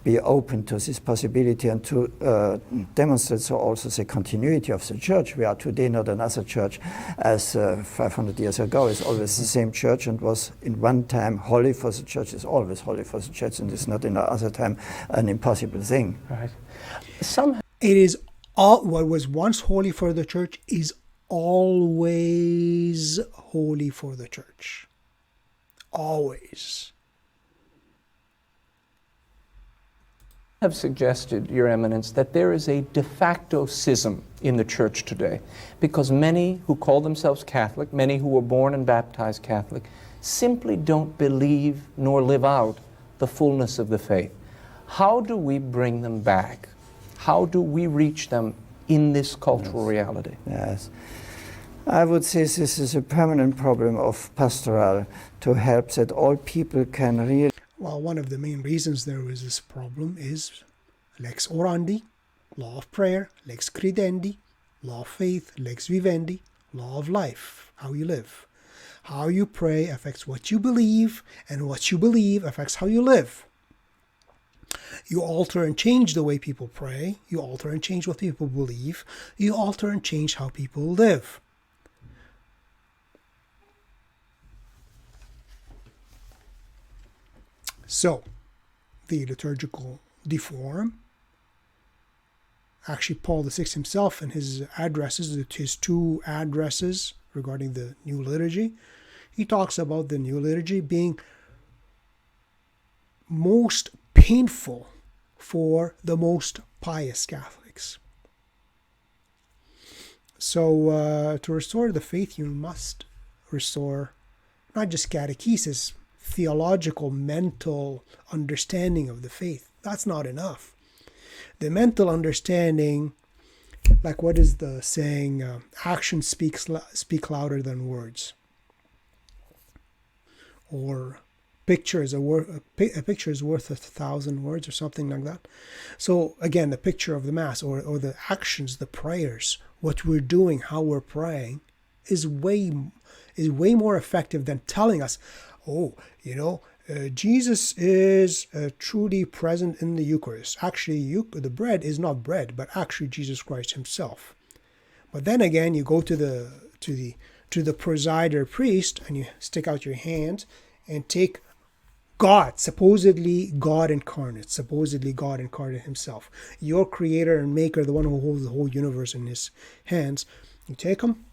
be open to this possibility and to demonstrate so also the continuity of the Church. We are today not another church as 500 years ago. It's always the same church and was in one time holy for the Church, is always holy for the Church, and it's not in other time an impossible thing. Right. It is all what was once holy for the Church is always holy for the Church. Always. Have suggested, Your Eminence, that there is a de facto schism in the Church today because many who call themselves Catholic, many who were born and baptized Catholic, simply don't believe nor live out the fullness of the faith. How do we bring them back? How do we reach them in this cultural reality? Yes. I would say this is a permanent problem of pastoral to help that all people can really... Well, one of the main reasons there is this problem is lex orandi, law of prayer, lex credendi, law of faith, lex vivendi, law of life, how you live. How you pray affects what you believe, and what you believe affects how you live. You alter and change the way people pray, you alter and change what people believe, you alter and change how people live. So, the liturgical deform, actually Paul VI himself in his addresses, his two addresses regarding the new liturgy, he talks about the new liturgy being most painful for the most pious Catholics. So, to restore the faith, you must restore not just catechesis, theological, mental understanding of the faith. That's not enough. The mental understanding, like what is the saying, actions speak louder than words. Or a picture is worth 1,000 words or something like that. So again, the picture of the Mass or the actions, the prayers, what we're doing, how we're praying is way more effective than telling us, Jesus is truly present in the Eucharist. Actually, the bread is not bread, but actually Jesus Christ himself. But then again, you go to the presider priest and you stick out your hand and take God, supposedly God incarnate himself, your creator and maker, the one who holds the whole universe in his hands. You take him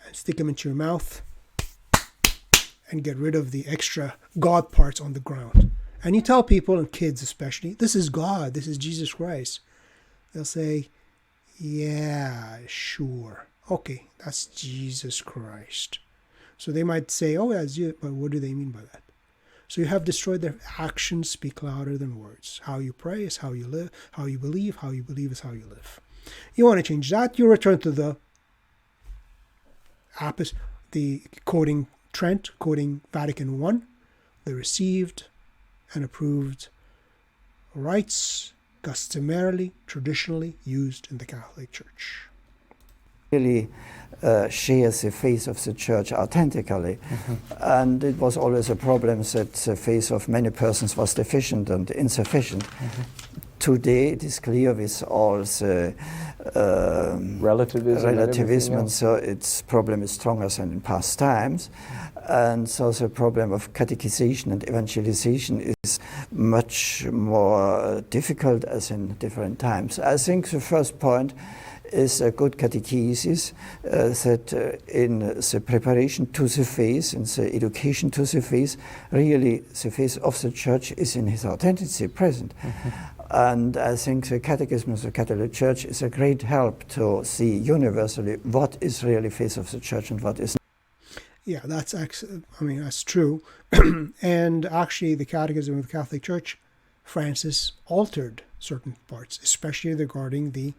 and stick him into your mouth and get rid of the extra God parts on the ground. And you tell people, and kids especially, this is God, this is Jesus Christ. They'll say, yeah, sure. Okay, that's Jesus Christ. So they might say, oh, that's you, but what do they mean by that? So you have destroyed their actions speak louder than words. How you pray is how you live. How you believe is how you live. You want to change that, you return to the quoting Trent, quoting Vatican I, the received and approved rites customarily, traditionally used in the Catholic Church. Really shares the faith of the Church authentically. And it was always a problem that the faith of many persons was deficient and insufficient today it is clear with all the relativism, and so its problem is stronger than in past times. And so the problem of catechization and evangelization is much more difficult as in different times. I think the first point is a good catechesis, that in the preparation to the faith, in the education to the faith, really the faith of the Church is in his authenticity present. And I think the Catechism of the Catholic Church is a great help to see universally what is really faith of the Church and what is not. Yeah, that's true. And actually, the Catechism of the Catholic Church, Francis altered certain parts, especially regarding the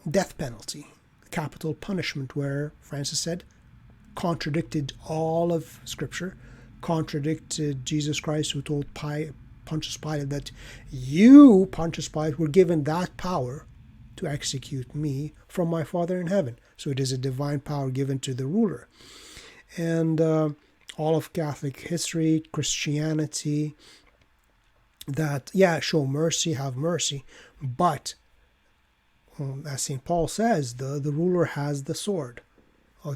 death penalty, capital punishment, where Francis said contradicted all of Scripture, contradicted Jesus Christ, who told Pontius Pilate that you, Pontius Pilate, were given that power to execute me from my Father in heaven. So it is a divine power given to the ruler. And all of Catholic history, Christianity, that, show mercy, have mercy, but as St. Paul says, the ruler has the sword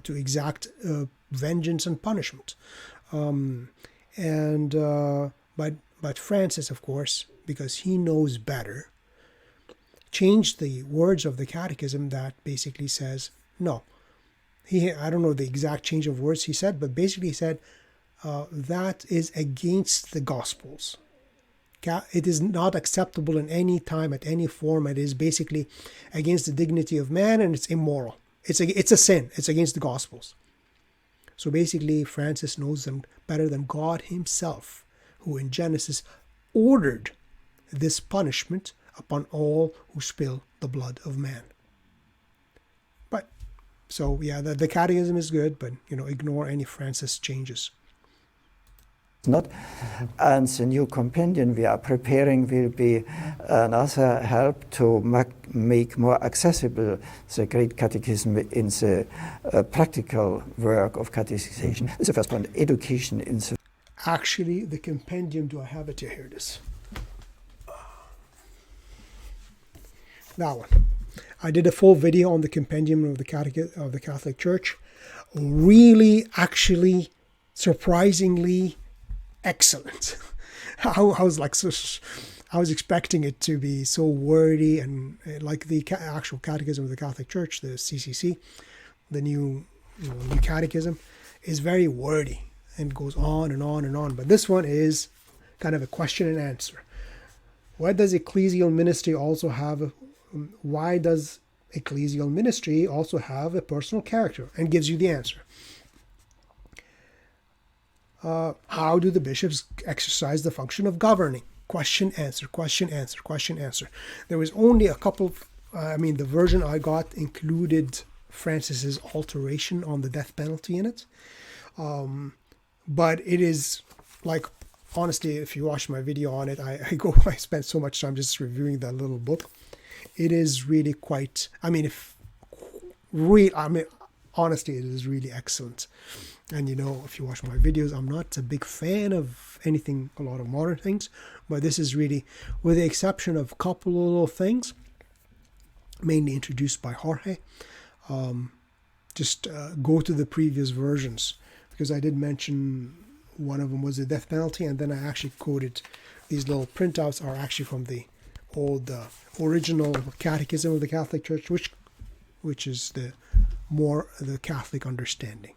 to exact vengeance and punishment. But Francis, of course, because he knows better, changed the words of the Catechism that basically says, no. I don't know the exact change of words he said, but basically he said that is against the Gospels. It is not acceptable in any time, at any form. It is basically against the dignity of man, and it's immoral. It's a sin. It's against the Gospels. So basically, Francis knows them better than God himself, who in Genesis ordered this punishment upon all who spill the blood of man. But, so yeah, the Catechism is good, but, ignore any Francis changes. Not. And the new compendium we are preparing will be another help to make more accessible the Great Catechism in the practical work of catechization. That's the first point, education in the... Actually, the compendium, do I have it here? Here it is. That one. I did a full video on the compendium of the Catholic Church. Really, actually, surprisingly excellent. I was expecting it to be so wordy, and like the actual Catechism of the Catholic Church, the CCC, the new Catechism, is very wordy and goes on and on and on. But this one is kind of a question and answer. Why does ecclesial ministry also have a personal character? And gives you the answer. How do the bishops exercise the function of governing? Question, answer, question, answer, question, answer. There was only a couple, the version I got included Francis's alteration on the death penalty in it. But it is, like, honestly, if you watch my video on it, I spent so much time just reviewing that little book. It is really quite, honestly, it is really excellent. And if you watch my videos, I'm not a big fan of a lot of modern things, but this is really, with the exception of a couple of little things, mainly introduced by Jorge, go to the previous versions, because I did mention one of them was the death penalty, and then I actually quoted these little printouts are actually from the old original Catechism of the Catholic Church, which is the Catholic understanding.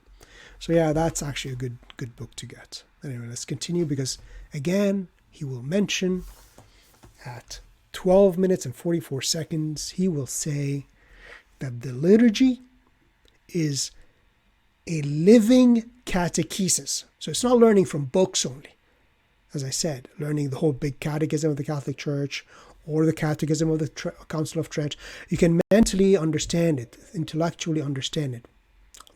So yeah, that's actually a good book to get. Anyway, let's continue, because again, he will mention at 12 minutes and 44 seconds, he will say that the liturgy is a living catechesis. So it's not learning from books only. As I said, learning the whole big Catechism of the Catholic Church or the Catechism of the Council of Trent. You can mentally understand it, intellectually understand it.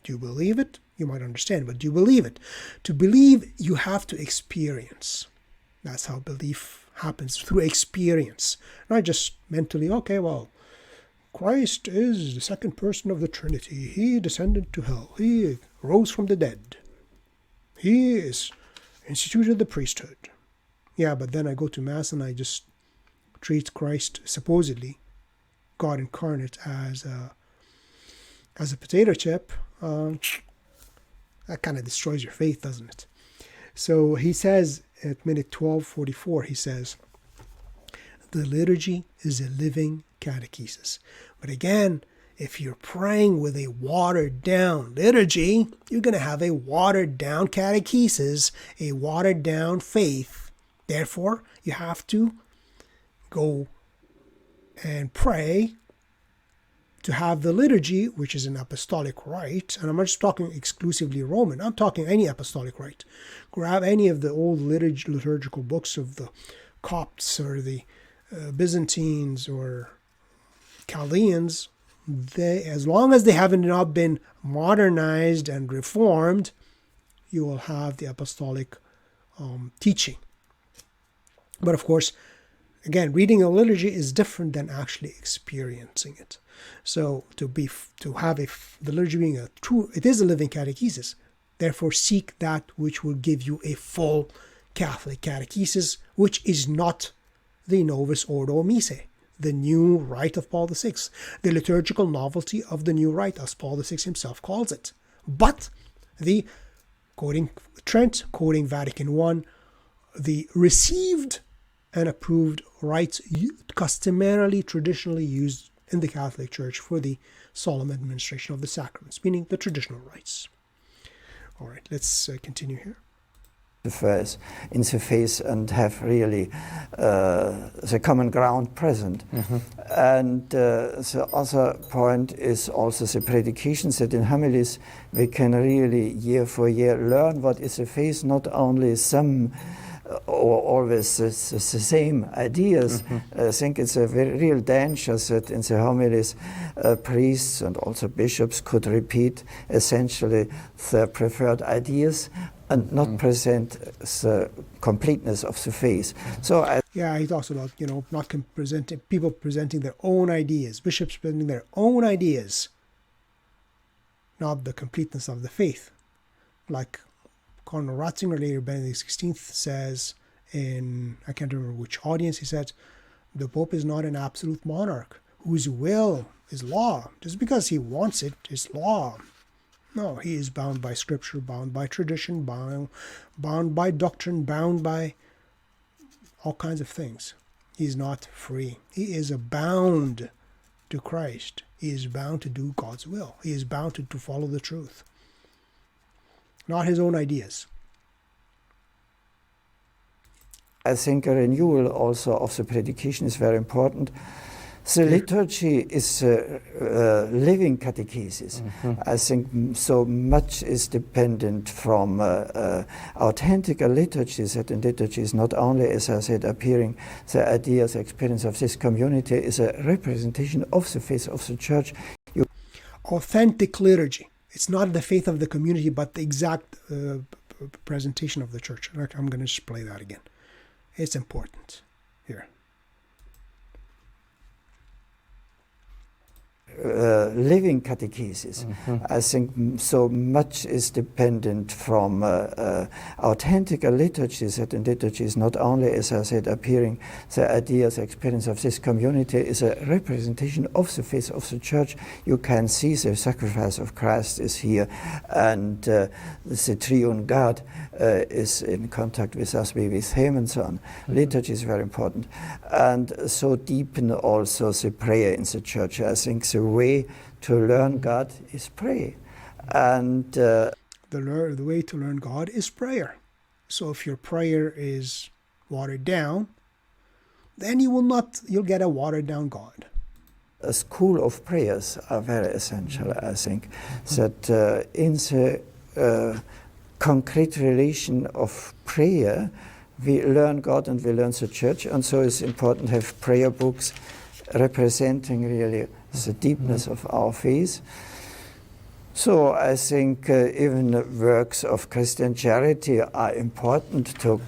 Do you believe it? You might understand, but do you believe it? To believe, you have to experience. That's how belief happens, through experience. Not just mentally, okay, well, Christ is the second person of the Trinity. He descended to hell. He rose from the dead. He is instituted the priesthood. Yeah, but then I go to Mass and I just treats Christ, supposedly God incarnate, as a potato chip, that kind of destroys your faith, doesn't it? So he says at minute 12:44, he says, the liturgy is a living catechesis. But again, if you're praying with a watered-down liturgy, you're going to have a watered-down catechesis, a watered-down faith. Therefore, you have to go and pray to have the liturgy, which is an apostolic rite. And I'm not just talking exclusively Roman. I'm talking any apostolic rite. Grab any of the old liturgical books of the Copts or the Byzantines or Chaldeans. They, as long as they haven't not been modernized and reformed, you will have the apostolic teaching. But of course, again, reading a liturgy is different than actually experiencing it. So to have the liturgy being a true, it is a living catechesis. Therefore, seek that which will give you a full Catholic catechesis, which is not the Novus Ordo Missae, the new rite of Paul VI, the liturgical novelty of the new rite, as Paul VI himself calls it. But the, quoting Trent, quoting Vatican I, the received and approved rites customarily, traditionally used in the Catholic Church for the solemn administration of the sacraments, meaning the traditional rites. All right, let's continue here. First in the faith and have really the common ground present. And the other point is also the predications, that in homilies we can really year for year learn what is the faith, not only some or always the same ideas. I think it's a very real danger that in the homilies priests and also bishops could repeat essentially their preferred ideas and not present the completeness of the faith. So he talks about, not presenting, people presenting their own ideas, bishops presenting their own ideas, not the completeness of the faith. Like Cardinal Ratzinger, later Benedict XVI, says in, I can't remember which audience, he said, the Pope is not an absolute monarch whose will is law. Just because he wants it is law. No, he is bound by scripture, bound by tradition, bound by doctrine, bound by all kinds of things. He is not free. He is bound to Christ. He is bound to do God's will. He is bound to follow the truth, not his own ideas. I think a renewal also of the predication is very important. The liturgy is a living catechesis. I think so much is dependent from authentic liturgies, that in liturgy is not only, as I said, appearing the ideas, experience of this community, is a representation of the faith of the Church. Authentic liturgy. It's not the faith of the community, but the exact presentation of the Church. I'm going to just play that again. It's important here. Living catechesis. I think so much is dependent from authentic liturgies, that in liturgy is not only, as I said, appearing the ideas, experience of this community, is a representation of the faith of the Church. You can see the sacrifice of Christ is here, and the triune God is in contact with us, we with him, and so on. Liturgy is very important. And so deepen also the prayer in the Church. I think the way to learn God is pray. And the way to learn God is prayer. So if your prayer is watered down, then you'll get a watered down God. A school of prayers are very essential, I think, that in the concrete relation of prayer, we learn God and we learn the Church, and so it's important to have prayer books representing really the deepness of our faith. So I think even works of Christian charity are important to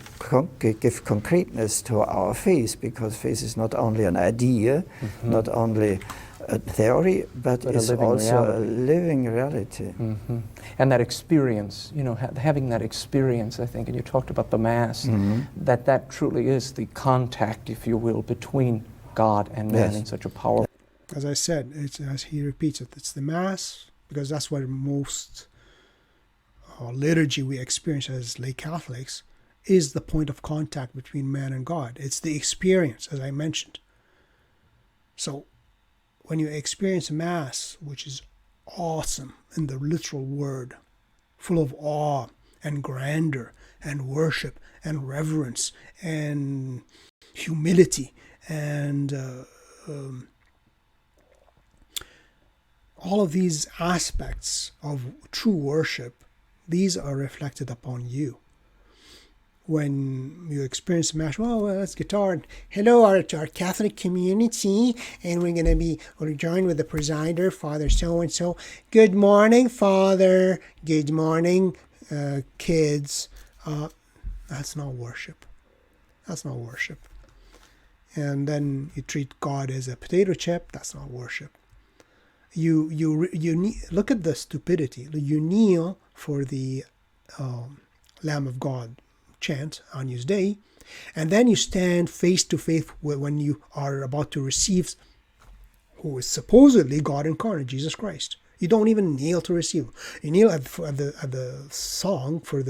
give concreteness to our faith, because faith is not only an idea, not only a theory, but a it's living also reality. a living reality. And that experience, you know, having that experience, I think, and you talked about the Mass, that truly is the contact, if you will, between God and man in such a powerful. As I said, it's, as he repeats it, it's the Mass, because that's what most liturgy we experience as lay Catholics is the point of contact between man and God. It's the experience, as I mentioned. So when you experience Mass, which is awesome in the literal word, full of awe and grandeur and worship and reverence and humility and all of these aspects of true worship, these are reflected upon you. When you experience Mass, well, that's guitar. Hello, our Catholic community, and we're joined with the presider, Father so-and-so. Good morning, Father. Good morning, kids. That's not worship. That's not worship. And then you treat God as a potato chip. That's not worship. You look at the stupidity. You kneel for the Lamb of God chant on Agnus Dei, and then you stand face to face when you are about to receive who is supposedly God incarnate, Jesus Christ. You don't even kneel to receive. You kneel at the song for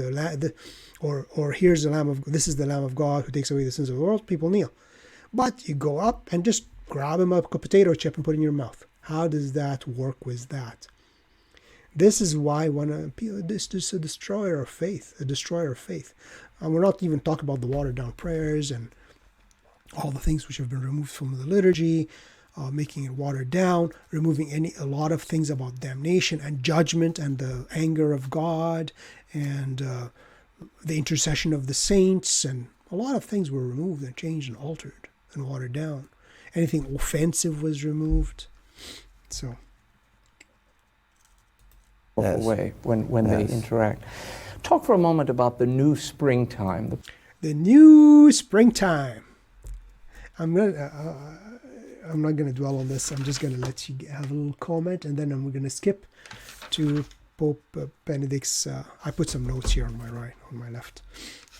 or here's the Lamb of God. This is the Lamb of God who takes away the sins of the world. People kneel, but you go up and just grab him up a potato chip and put it in your mouth. How does that work with that? This is why this is a destroyer of faith, And we're not even talking about the watered down prayers and all the things which have been removed from the liturgy, making it watered down, removing a lot of things about damnation and judgment and the anger of God and the intercession of the saints, and a lot of things were removed and changed and altered and watered down. Anything offensive was removed. So. Way when they interact. Talk for a moment about the new springtime. The new springtime. I'm not going to dwell on this. I'm just going to let you have a little comment, and then I'm going to skip to Pope Benedict's. I put some notes here on my right, on my left.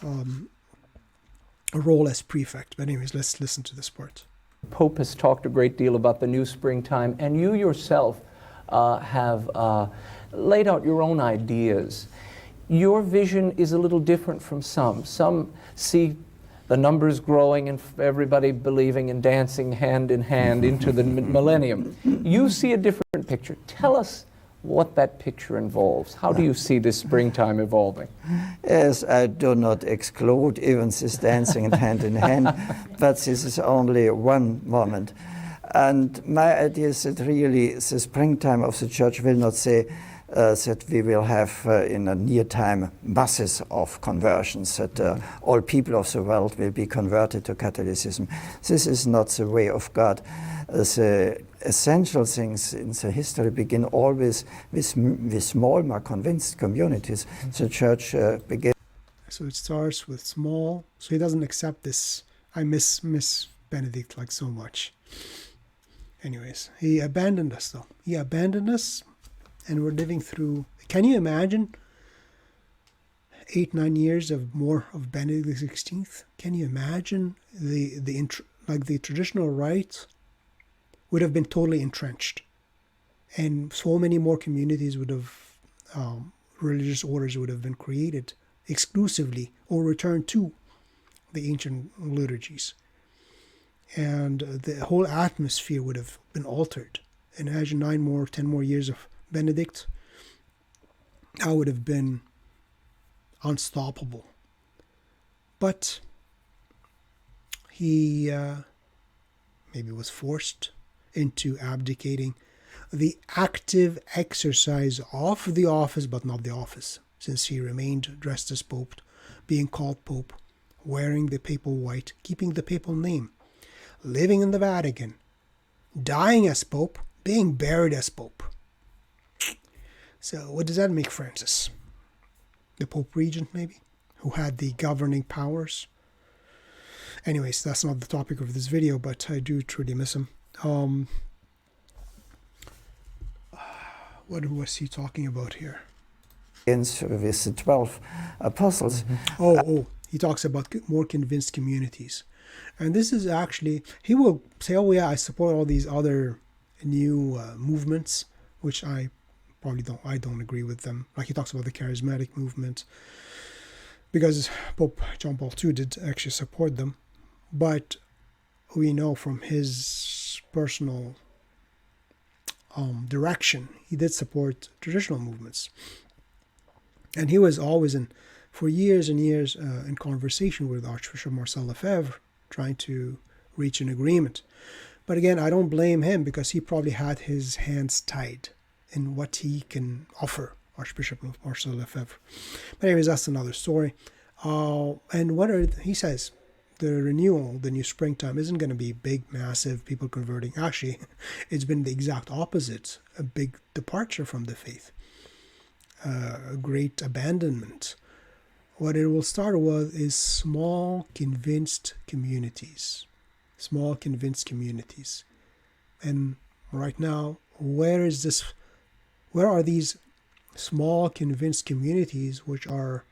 A role as prefect. But anyways, let's listen to this part. The Pope has talked a great deal about the new springtime, and you yourself have laid out your own ideas. Your vision is a little different from some. Some see the numbers growing and everybody believing and dancing hand in hand into the millennium. You see a different picture. Tell us what that picture involves. How do you see this springtime evolving? Yes, I do not exclude even this dancing hand in hand, but this is only one moment. And my idea is that really the springtime of the Church will not say that we will have in a near time masses of conversions, that all people of the world will be converted to Catholicism. This is not the way of God. The essential things in the history begin always with small, more convinced communities. The Church begins. So it starts with small. So he doesn't accept this. I miss Benedict like so much. Anyways, he abandoned us though. He abandoned us, and we're living through. Can you imagine 8-9 years of Benedict XVI? Can you imagine the traditional rite would have been totally entrenched, and so many more communities would have, religious orders would have been created exclusively or returned to the ancient liturgies. And the whole atmosphere would have been altered. And imagine 10 more years of Benedict. That would have been unstoppable. But he maybe was forced into abdicating the active exercise of the office, but not the office, since he remained dressed as Pope, being called Pope, wearing the papal white, keeping the papal name, living in the Vatican, dying as Pope, being buried as Pope. So what does that make Francis? The Pope Regent, maybe? Who had the governing powers? Anyways, that's not the topic of this video, but I do truly miss him. What was he talking about here? With the 12 apostles. He talks about more convinced communities. And this is actually, he will say, oh yeah, I support all these other new movements, which I probably don't agree with them. Like he talks about the charismatic movement, because Pope John Paul II did actually support them. But we know from his personal direction, he did support traditional movements. And he was always for years and years in conversation with Archbishop Marcel Lefebvre, trying to reach an agreement. But again, I don't blame him, because he probably had his hands tied in what he can offer, Archbishop Marcel Lefebvre. But anyways, that's another story. And he says, the renewal, the new springtime, isn't going to be big, massive people converting. Actually, it's been the exact opposite, a big departure from the faith, a great abandonment. What it will start with is small, convinced communities. Small, convinced communities. And right now, where are these small, convinced communities which are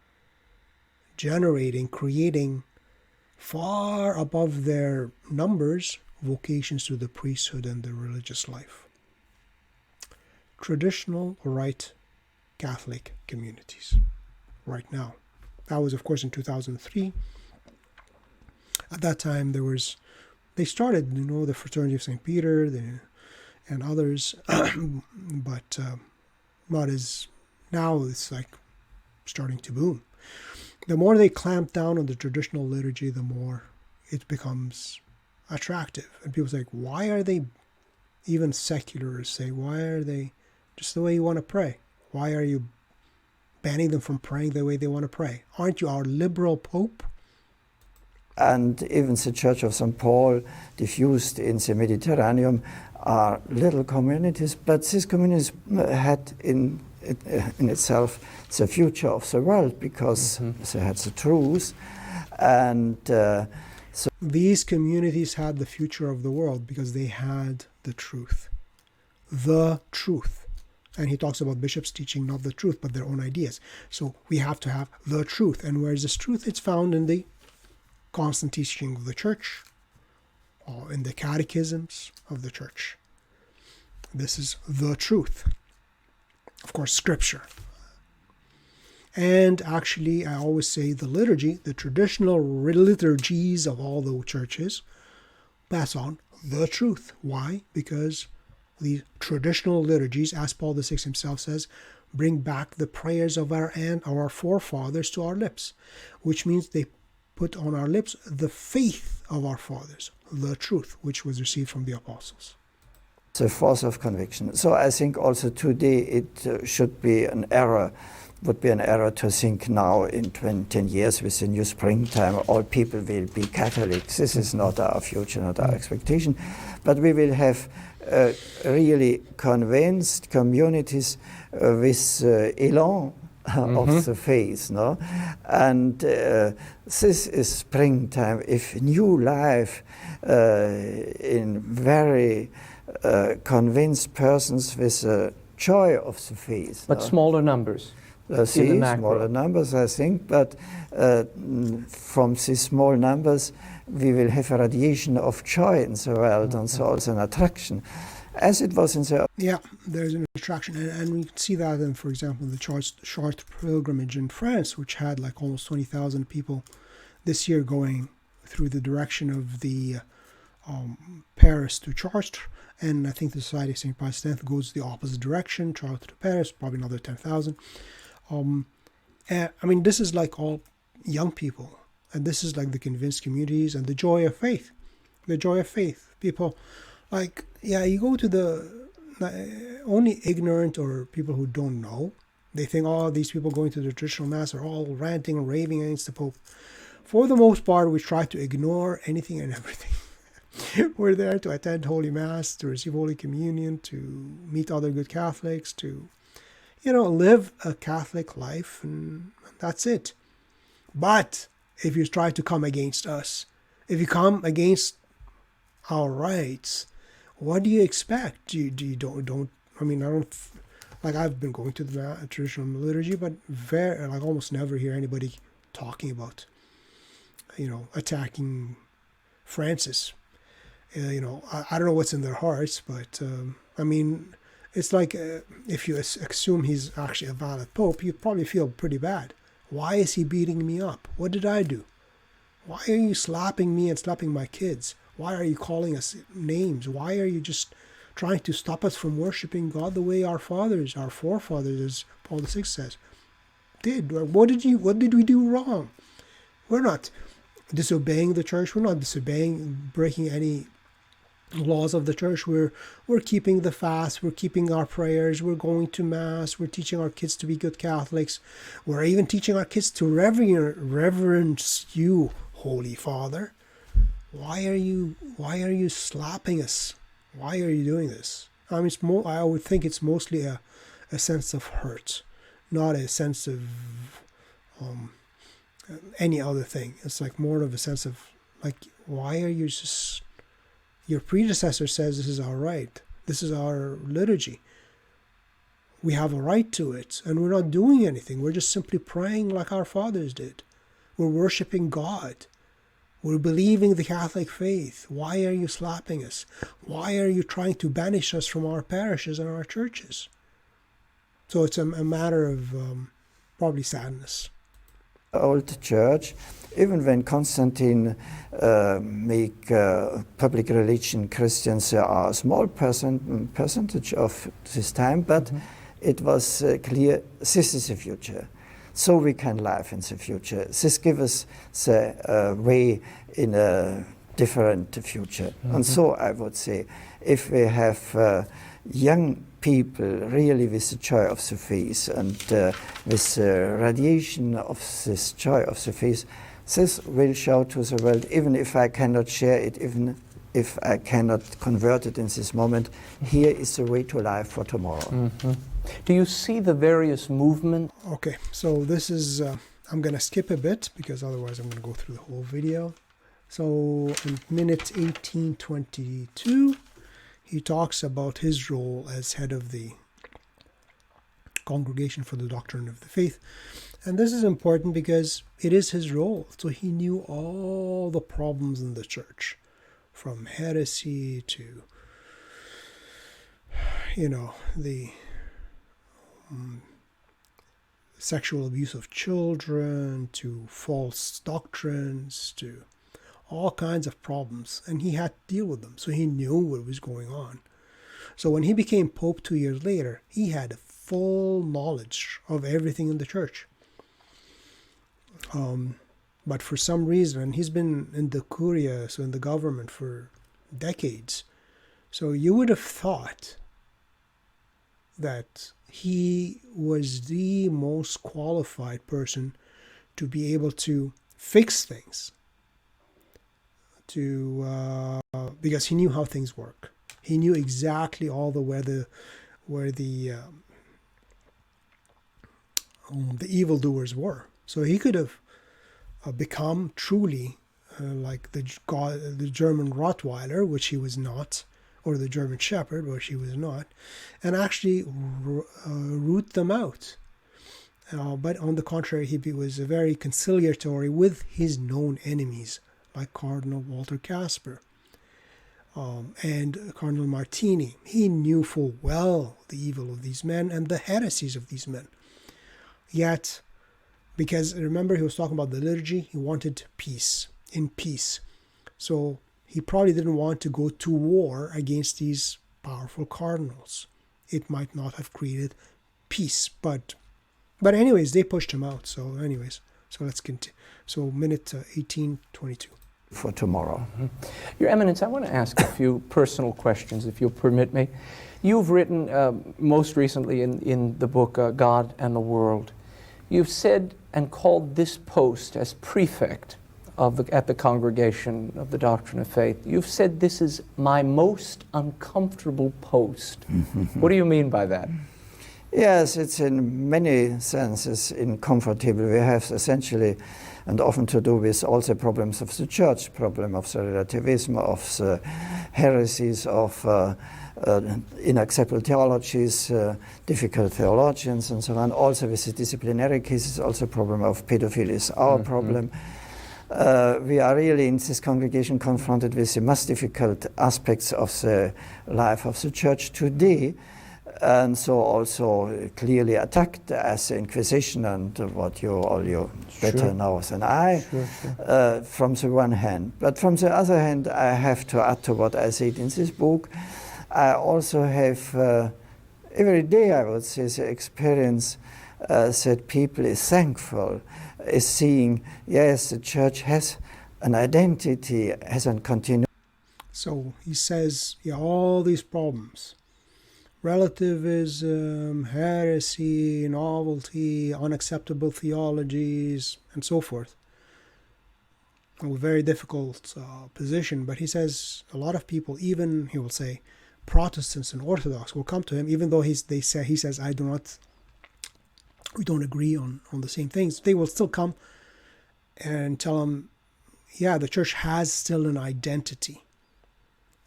creating far above their numbers vocations to the priesthood and the religious life? Traditional Rite Catholic communities right now. That was, of course, in 2003. At that time, they started, the Fraternity of St. Peter and others, but not as, now it's like starting to boom. The more they clamp down on the traditional liturgy, the more it becomes attractive. And people say, why are they, even secularists say, why are they just the way you want to pray? Why are you banning them from praying the way they want to pray? Aren't you our liberal Pope? And even the Church of St. Paul, diffused in the Mediterranean, are little communities, but these communities had in itself the future of the world, because they had the truth. And so these communities had the future of the world because they had the truth. The truth. And he talks about bishops teaching not the truth, but their own ideas. So we have to have the truth. And where is this truth? It's found in the constant teaching of the Church, or in the catechisms of the Church. This is the truth. Of course, Scripture. And actually, I always say the liturgy, the traditional liturgies of all the churches, pass on the truth. Why? Because the traditional liturgies, as Paul VI himself says, bring back the prayers of our forefathers to our lips, which means they put on our lips the faith of our fathers, the truth, which was received from the apostles. The force of conviction. So I think also today it should be an error, would be an error to think now in 10 years with the new springtime, all people will be Catholics. This is not our future, not our expectation. But we will have really convinced communities with elan of the faith, no? And this is springtime. If new life in very convinced persons with the joy of the faith. But smaller numbers. Smaller numbers, I think, but from these small numbers we will have a radiation of joy in the world, and so also an attraction, as it was in the... Yeah, there's an attraction, and we see that in, for example, the Chartres pilgrimage in France, which had like almost 20,000 people this year going through the direction of the Paris to Chartres, and I think the Society of St. Pius X goes the opposite direction, Chartres to Paris, probably another 10,000. I mean, this is like all young people, and this is like the convinced communities and the joy of faith. The joy of faith. People, like, yeah, you go to the only ignorant or people who don't know, they think, oh, these people going to the traditional mass are all ranting and raving against the Pope. For the most part, we try to ignore anything and everything. We're there to attend Holy Mass, to receive Holy Communion, to meet other good Catholics, to, live a Catholic life, and that's it. But if you try to come against us, if you come against our rights, what do you expect? I don't like I've been going to the traditional liturgy, but like almost never hear anybody talking about, attacking Francis. I don't know what's in their hearts, but I mean, it's like if you assume he's actually a valid pope, you probably feel pretty bad. Why is he beating me up? What did I do? Why are you slapping me and slapping my kids? Why are you calling us names? Why are you just trying to stop us from worshiping God the way our forefathers, as Paul VI says, did? What did we do wrong? We're not disobeying the church. We're not breaking any laws of the church. We're keeping the fast. We're keeping our prayers. We're going to mass. We're teaching our kids to be good Catholics. We're even teaching our kids to reverence you, Holy Father. Why are you slapping us? Why are you doing this? I mean, I would think it's mostly a sense of hurt, not a sense of any other thing. It's like more of a sense of like, why are you just... Your predecessor says this is our right. This is our liturgy. We have a right to it, and we're not doing anything. We're just simply praying like our fathers did. We're worshiping God. We're believing the Catholic faith. Why are you slapping us? Why are you trying to banish us from our parishes and our churches? So it's a matter of probably sadness. Old Church, even when Constantine make public religion Christians are a small percentage of this time, but it was clear this is the future. So we can live in the future. This gives us the way in a different future. And so I would say, if we have young people really with the joy of the faith and with the radiation of this joy of the faith, this will show to the world, even if I cannot share it, even if I cannot convert it in this moment, here is the way to life for tomorrow. Do you see the various movements? Okay, so this is, I'm going to skip a bit because otherwise I'm going to go through the whole video. So in minute 1822, he talks about his role as head of the Congregation for the Doctrine of the Faith. And this is important because it is his role. So he knew all the problems in the church, from heresy to, the sexual abuse of children, to false doctrines, to all kinds of problems, and he had to deal with them. So he knew what was going on. So when he became Pope 2 years later, he had full knowledge of everything in the church. But for some reason, and he's been in the Curia, so in the government, for decades. So you would have thought that he was the most qualified person to be able to fix things. Because he knew how things work. He knew exactly all where the evildoers were. So he could have become truly like the German Rottweiler, which he was not, or the German Shepherd, which he was not, and actually root them out. But on the contrary, he was very conciliatory with his known enemies, like Cardinal Walter Casper and Cardinal Martini. He knew full well the evil of these men and the heresies of these men. Yet, because remember he was talking about the liturgy, he wanted peace, in peace. So he probably didn't want to go to war against these powerful cardinals. It might not have created peace, but anyways, they pushed him out. So anyways, so let's continue. So minute 1822. For tomorrow. Your Eminence, I want to ask a few personal questions, if you'll permit me. You've written most recently in the book God and the World, you've said and called this post as prefect at the Congregation of the Doctrine of Faith. You've said this is my most uncomfortable post. What do you mean by that? Yes, it's in many senses uncomfortable. We have essentially and often to do with all the problems of the church, problem of the relativism, of the heresies, of inacceptable theologies, difficult theologians and so on. Also with the disciplinary cases, also problem of pedophilia is our problem. We are really in this congregation confronted with the most difficult aspects of the life of the church today, and so also clearly attacked as the Inquisition and what you better know than I, from the one hand. But from the other hand, I have to add to what I said in this book. I also have every day, I would say, the experience that people is thankful, is seeing, yes, the church has an identity, has a continuity. So he says, yeah, all these problems, relativism, heresy, novelty, unacceptable theologies, and so forth. A very difficult position, but he says a lot of people, even, he will say, Protestants and Orthodox will come to him, even though he says, we don't agree on the same things. They will still come and tell him, yeah, the church has still an identity,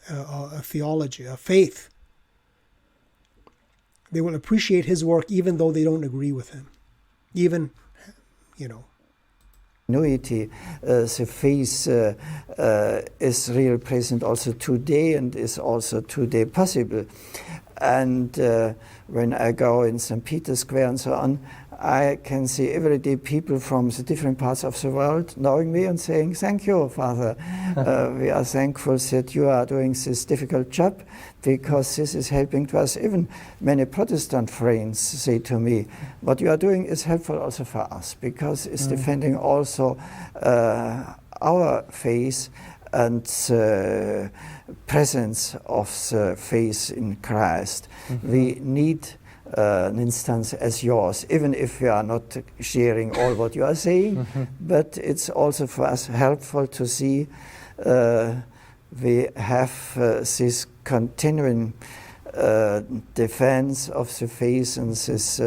a theology, a faith. They will appreciate his work even though they don't agree with him. Even, Continuity, the faith is real present also today and is also today possible. And when I go in St. Peter's Square and so on, I can see every day people from the different parts of the world knowing me and saying, thank you, Father. We are thankful that you are doing this difficult job because this is helping to us. Even many Protestant friends say to me, what you are doing is helpful also for us because it's defending also our faith and the presence of the faith in Christ. We need an instance as yours, even if we are not sharing all what you are saying, but it's also for us helpful to see we have this continuing defense of the faith and this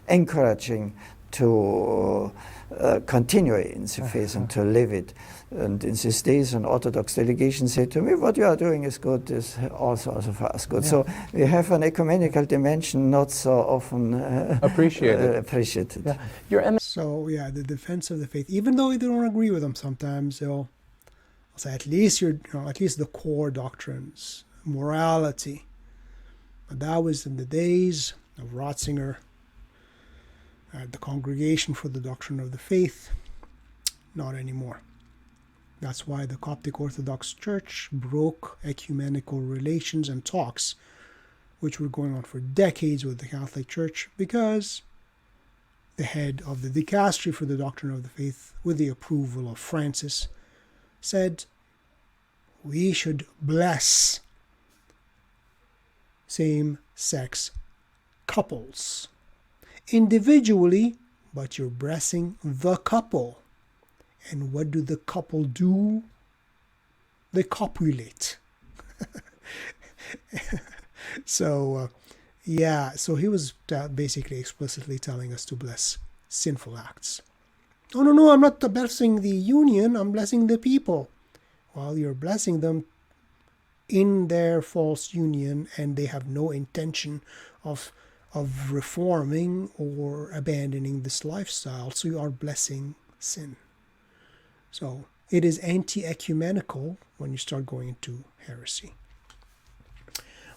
encouraging to continue in the faith and to live it. And in these days, an Orthodox delegation said to me, what you are doing is good, is also for us good. Yeah. So we have an ecumenical dimension not so often appreciated. Yeah. So yeah, the defense of the faith, even though they don't agree with them sometimes, they'll say at least at least the core doctrines, morality. But that was in the days of Ratzinger at the Congregation for the Doctrine of the Faith. Not anymore. That's why the Coptic Orthodox Church broke ecumenical relations and talks, which were going on for decades with the Catholic Church, because the head of the Dicastery for the Doctrine of the Faith, with the approval of Francis, said we should bless same-sex couples individually, but you're blessing the couple. And what do the couple do? They copulate. So he was basically explicitly telling us to bless sinful acts. No, I'm not blessing the union, I'm blessing the people. Well, you're blessing them in their false union, and they have no intention of reforming or abandoning this lifestyle, so you are blessing sin. So it is anti-ecumenical when you start going into heresy.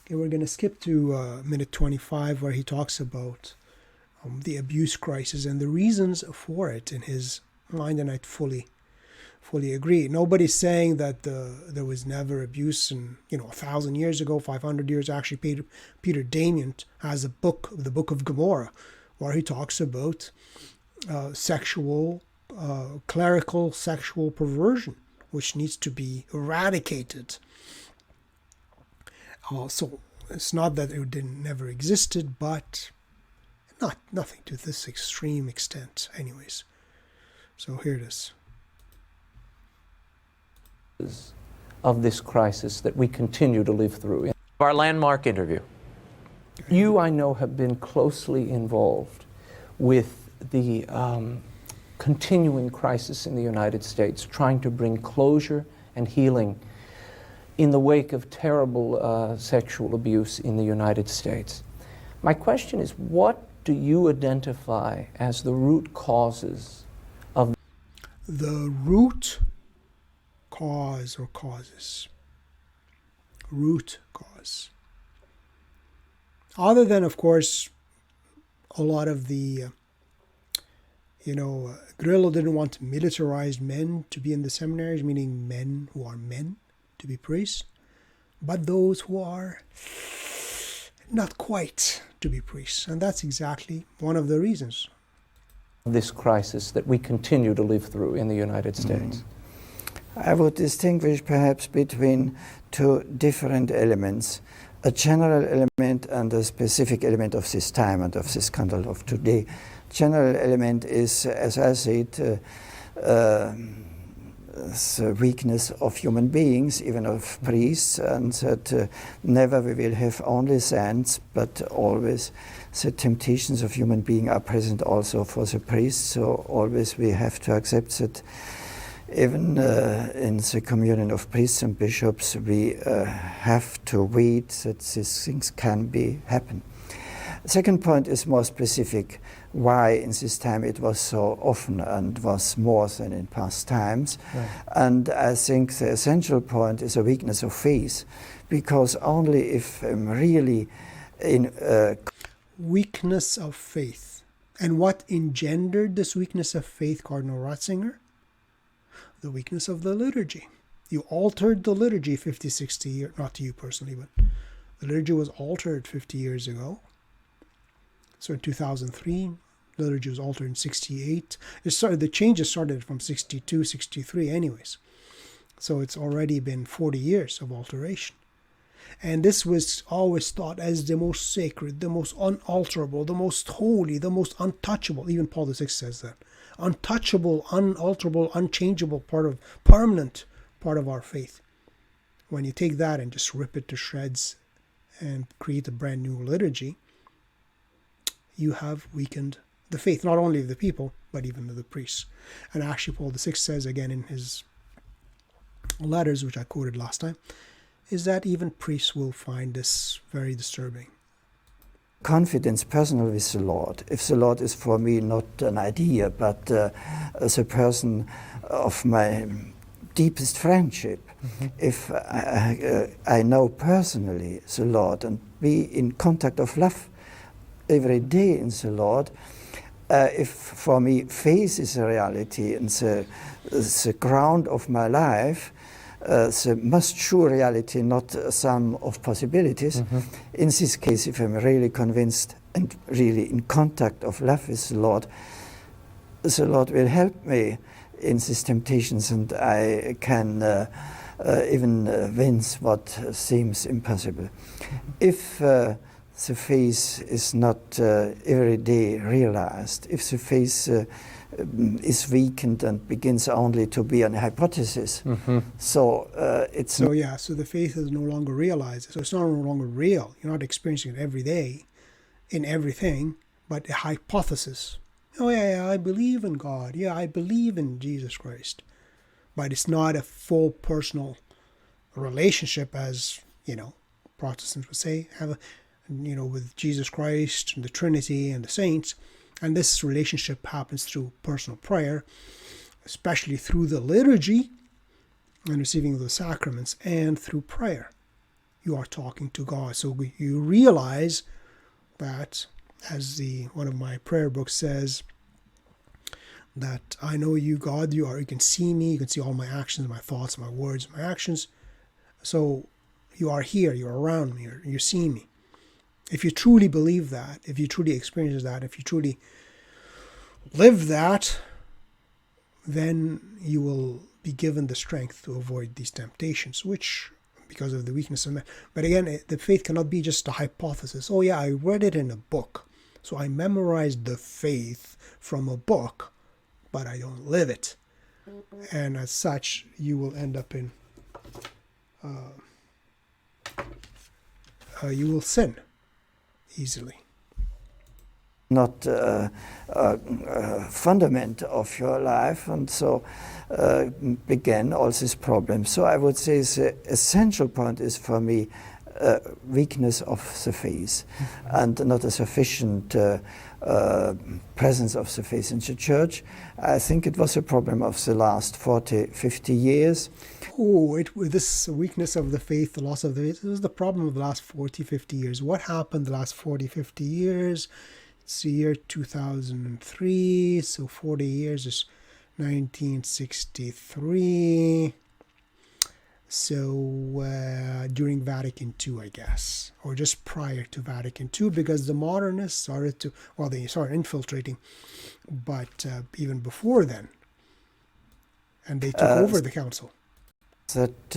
Okay, we're going to skip to minute 25, where he talks about the abuse crisis and the reasons for it in his mind, and I fully agree. Nobody's saying that there was never abuse in 1,000 years ago, 500 years. Actually, Peter Damian has a book, the Book of Gomorrah, where he talks about clerical sexual perversion, which needs to be eradicated. So it's not that it never existed, but nothing to this extreme extent anyways. So here it is. Of this crisis that we continue to live through. Our landmark interview You, I know, have been closely involved with the continuing crisis in the United States, trying to bring closure and healing in the wake of terrible sexual abuse in the United States. My question is, what do you identify as the root causes of the root cause or causes? Root cause. Other than, of course, a lot of the, Grillo didn't want militarized men to be in the seminaries, meaning men who are men to be priests, but those who are not quite to be priests. And that's exactly one of the reasons. This crisis that we continue to live through in the United States? I would distinguish perhaps between two different elements, a general element and a specific element of this time and of this scandal of today. General element is, as I said, the weakness of human beings, even of priests, and that never we will have only saints, but always the temptations of human beings are present also for the priests. So always we have to accept that even in the communion of priests and bishops, we have to wait that these things can be happen. Second point is more specific, why in this time it was so often and was more than in past times. Right. And I think the essential point is a weakness of faith, because only if really in weakness of faith. And what engendered this weakness of faith, Cardinal Ratzinger? The weakness of the liturgy. You altered the liturgy 50, 60 years, not to you personally, but the liturgy was altered 50 years ago. So in 2003, the liturgy was altered in 68. The changes started from 62, 63 anyways. So it's already been 40 years of alteration. And this was always thought as the most sacred, the most unalterable, the most holy, the most untouchable. Even Paul VI says that. Untouchable, unalterable, unchangeable permanent part of our faith. When you take that and just rip it to shreds and create a brand new liturgy, you have weakened the faith, not only of the people, but even of the priests. And actually Paul VI says again in his letters, which I quoted last time, is that even priests will find this very disturbing. Confidence personal with the Lord. If the Lord is for me not an idea, but as a person of my deepest friendship, if I know personally the Lord and be in contact of love every day in the Lord, if for me faith is a reality and the ground of my life, the most sure reality, not a sum of possibilities. In this case, if I'm really convinced and really in contact of love with the Lord will help me in these temptations, and I can even win what seems impossible. If the faith is not every day realized, if the faith is weakened and begins only to be an hypothesis, so so the faith is no longer realized. So it's no longer real. You're not experiencing it every day in everything, but a hypothesis. Oh yeah, I believe in God. Yeah, I believe in Jesus Christ. But it's not a full personal relationship, as Protestants would say, have with Jesus Christ and the Trinity and the saints. And this relationship happens through personal prayer, especially through the liturgy and receiving the sacraments, and through prayer. You are talking to God. So you realize that, as one of my prayer books says, that I know you, God, you can see me, you can see all my actions, my thoughts, my words, my actions. So you are here, you're around me, you see me. If you truly believe that, if you truly experience that, if you truly live that, then you will be given the strength to avoid these temptations, which, because of the weakness of man. But again, the faith cannot be just a hypothesis. Oh yeah, I read it in a book, so I memorized the faith from a book, but I don't live it. And as such, you will end up in, you will sin. easily. Not a fundament of your life, and so began all these problems. So I would say the essential point is for me weakness of the faith, and not a sufficient presence of the faith in the church. I think it was a problem of the last 40, 50 years. Oh, this weakness of the faith, the loss of the faith, this is the problem of the last 40, 50 years. What happened the last 40, 50 years? It's the year 2003, so 40 years is 1963. So during Vatican II, I guess, or just prior to Vatican II, because the modernists started to, well, they started infiltrating, but even before then, and they took over the council. That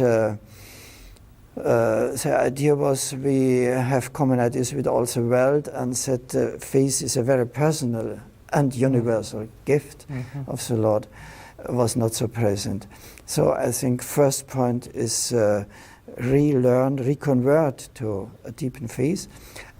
the idea was we have common ideas with all the world, and that faith is a very personal and universal gift of the Lord, was not so present. So I think first point is relearn, reconvert to a deepened faith.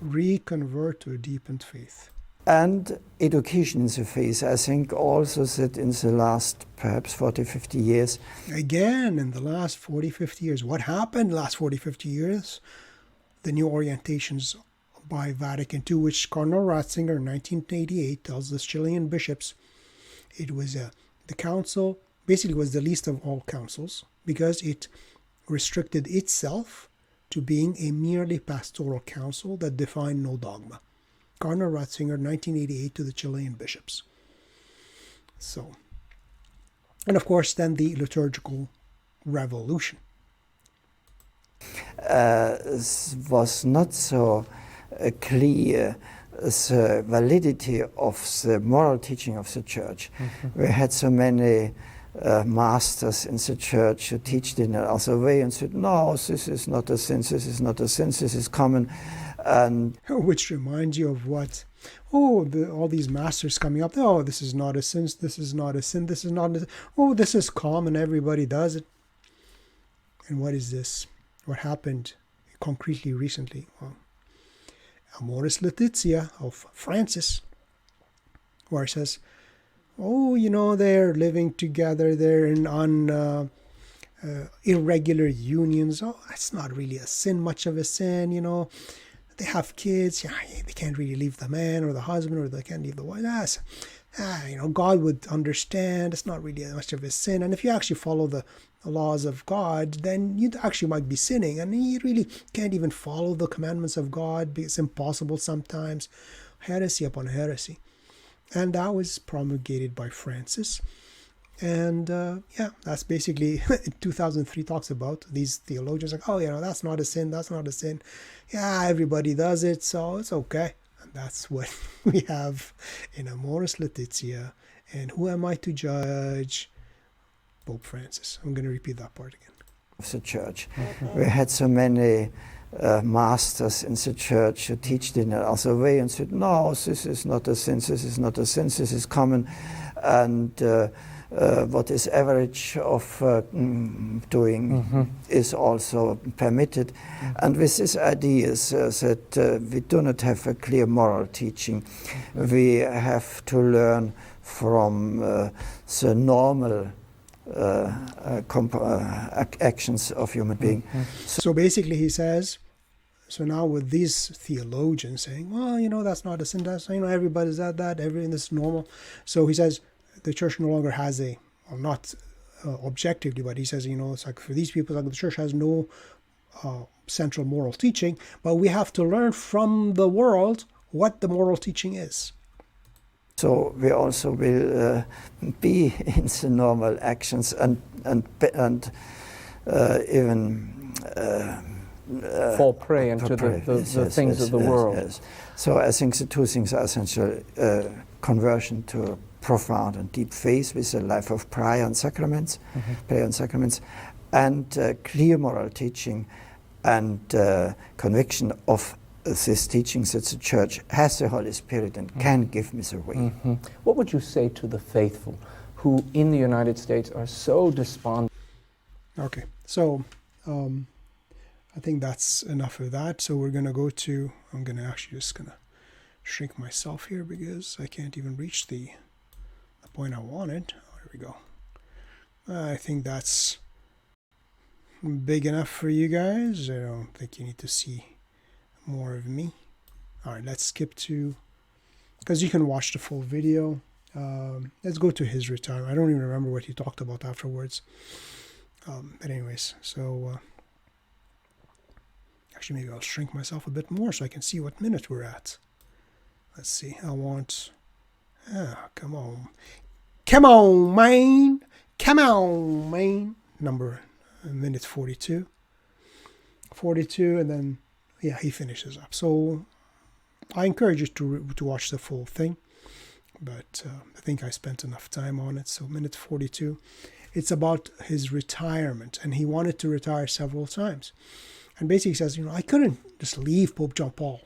Reconvert to a deepened faith. And education in the faith. I think also that in the last perhaps 40, 50 years. Again, in the last 40, 50 years. What happened in the last 40, 50 years? The new orientations by Vatican II, which Cardinal Ratzinger in 1988 tells the Chilean bishops it was the council basically was the least of all councils because it restricted itself to being a merely pastoral council that defined no dogma. Cardinal Ratzinger, 1988, to the Chilean bishops. So, and of course, then the liturgical revolution. Was not so clear the validity of the moral teaching of the church. We had so many masters in the church who teach in another way and said, no, this is not a sin, this is not a sin, this is common. And which reminds you of what? Oh, all these masters coming up. Oh, this is not a sin, this is not a sin, this is not a sin. Oh, this is common, everybody does it. And what is this? What happened concretely recently? Well, Amoris Laetitia of Francis, where it says, oh, you know, they're living together, they're in irregular unions. Oh, that's not really a sin, much of a sin, you know. They have kids, yeah, they can't really leave the man or the husband, or they can't leave the wife. You know, God would understand. It's not really much of a sin. And if you actually follow the laws of God, then you actually might be sinning. And you really can't even follow the commandments of God because it's impossible sometimes. Heresy upon heresy. And that was promulgated by Francis. And yeah, that's basically 2003 talks about these theologians like, oh, you know, that's not a sin, that's not a sin. Yeah, everybody does it, so it's okay. And that's what we have in Amoris Laetitia. And who am I to judge? Pope Francis. I'm going to repeat that part again. Of the church. We had so many masters in the church who teach in another way and said, no, this is not a sin, this is not a sin, this is common. And what is average of doing is also permitted. And with these ideas that we do not have a clear moral teaching, we have to learn from the normal actions of human being. So basically he says, so now with these theologians saying, well, you know, that's not a sin, that's, you know, everybody's at that, everything is normal. So he says the church no longer has a, well, not objectively, but he says, you know, it's like for these people, like the church has no central moral teaching, but we have to learn from the world what the moral teaching is. So we also will be in the normal actions and even fall prey into the things of the world. Yes. So I think the two things are essential: conversion to profound and deep faith with a life of prayer and sacraments, and clear moral teaching and conviction of these teachings that the Church has the Holy Spirit and can give me the way. What would you say to the faithful who in the United States are so despondent? Okay, so I think that's enough of that. So we're going to go to, I'm going to actually just going to shrink myself here because I can't even reach the point I wanted. Oh, here we go. I think that's big enough for you guys. I don't think you need to see more of me. All right, let's skip to, because you can watch the full video. Let's go to his retirement. I don't even remember what he talked about afterwards. But anyways, so actually maybe I'll shrink myself a bit more so I can see what minute we're at. Let's see. I want, come on. Come on, man. Come on, man. Minute 42. 42, and then, yeah, he finishes up. So I encourage you to watch the full thing. But I think I spent enough time on it. So minute 42. It's about his retirement. And he wanted to retire several times. And basically he says, I couldn't just leave Pope John Paul,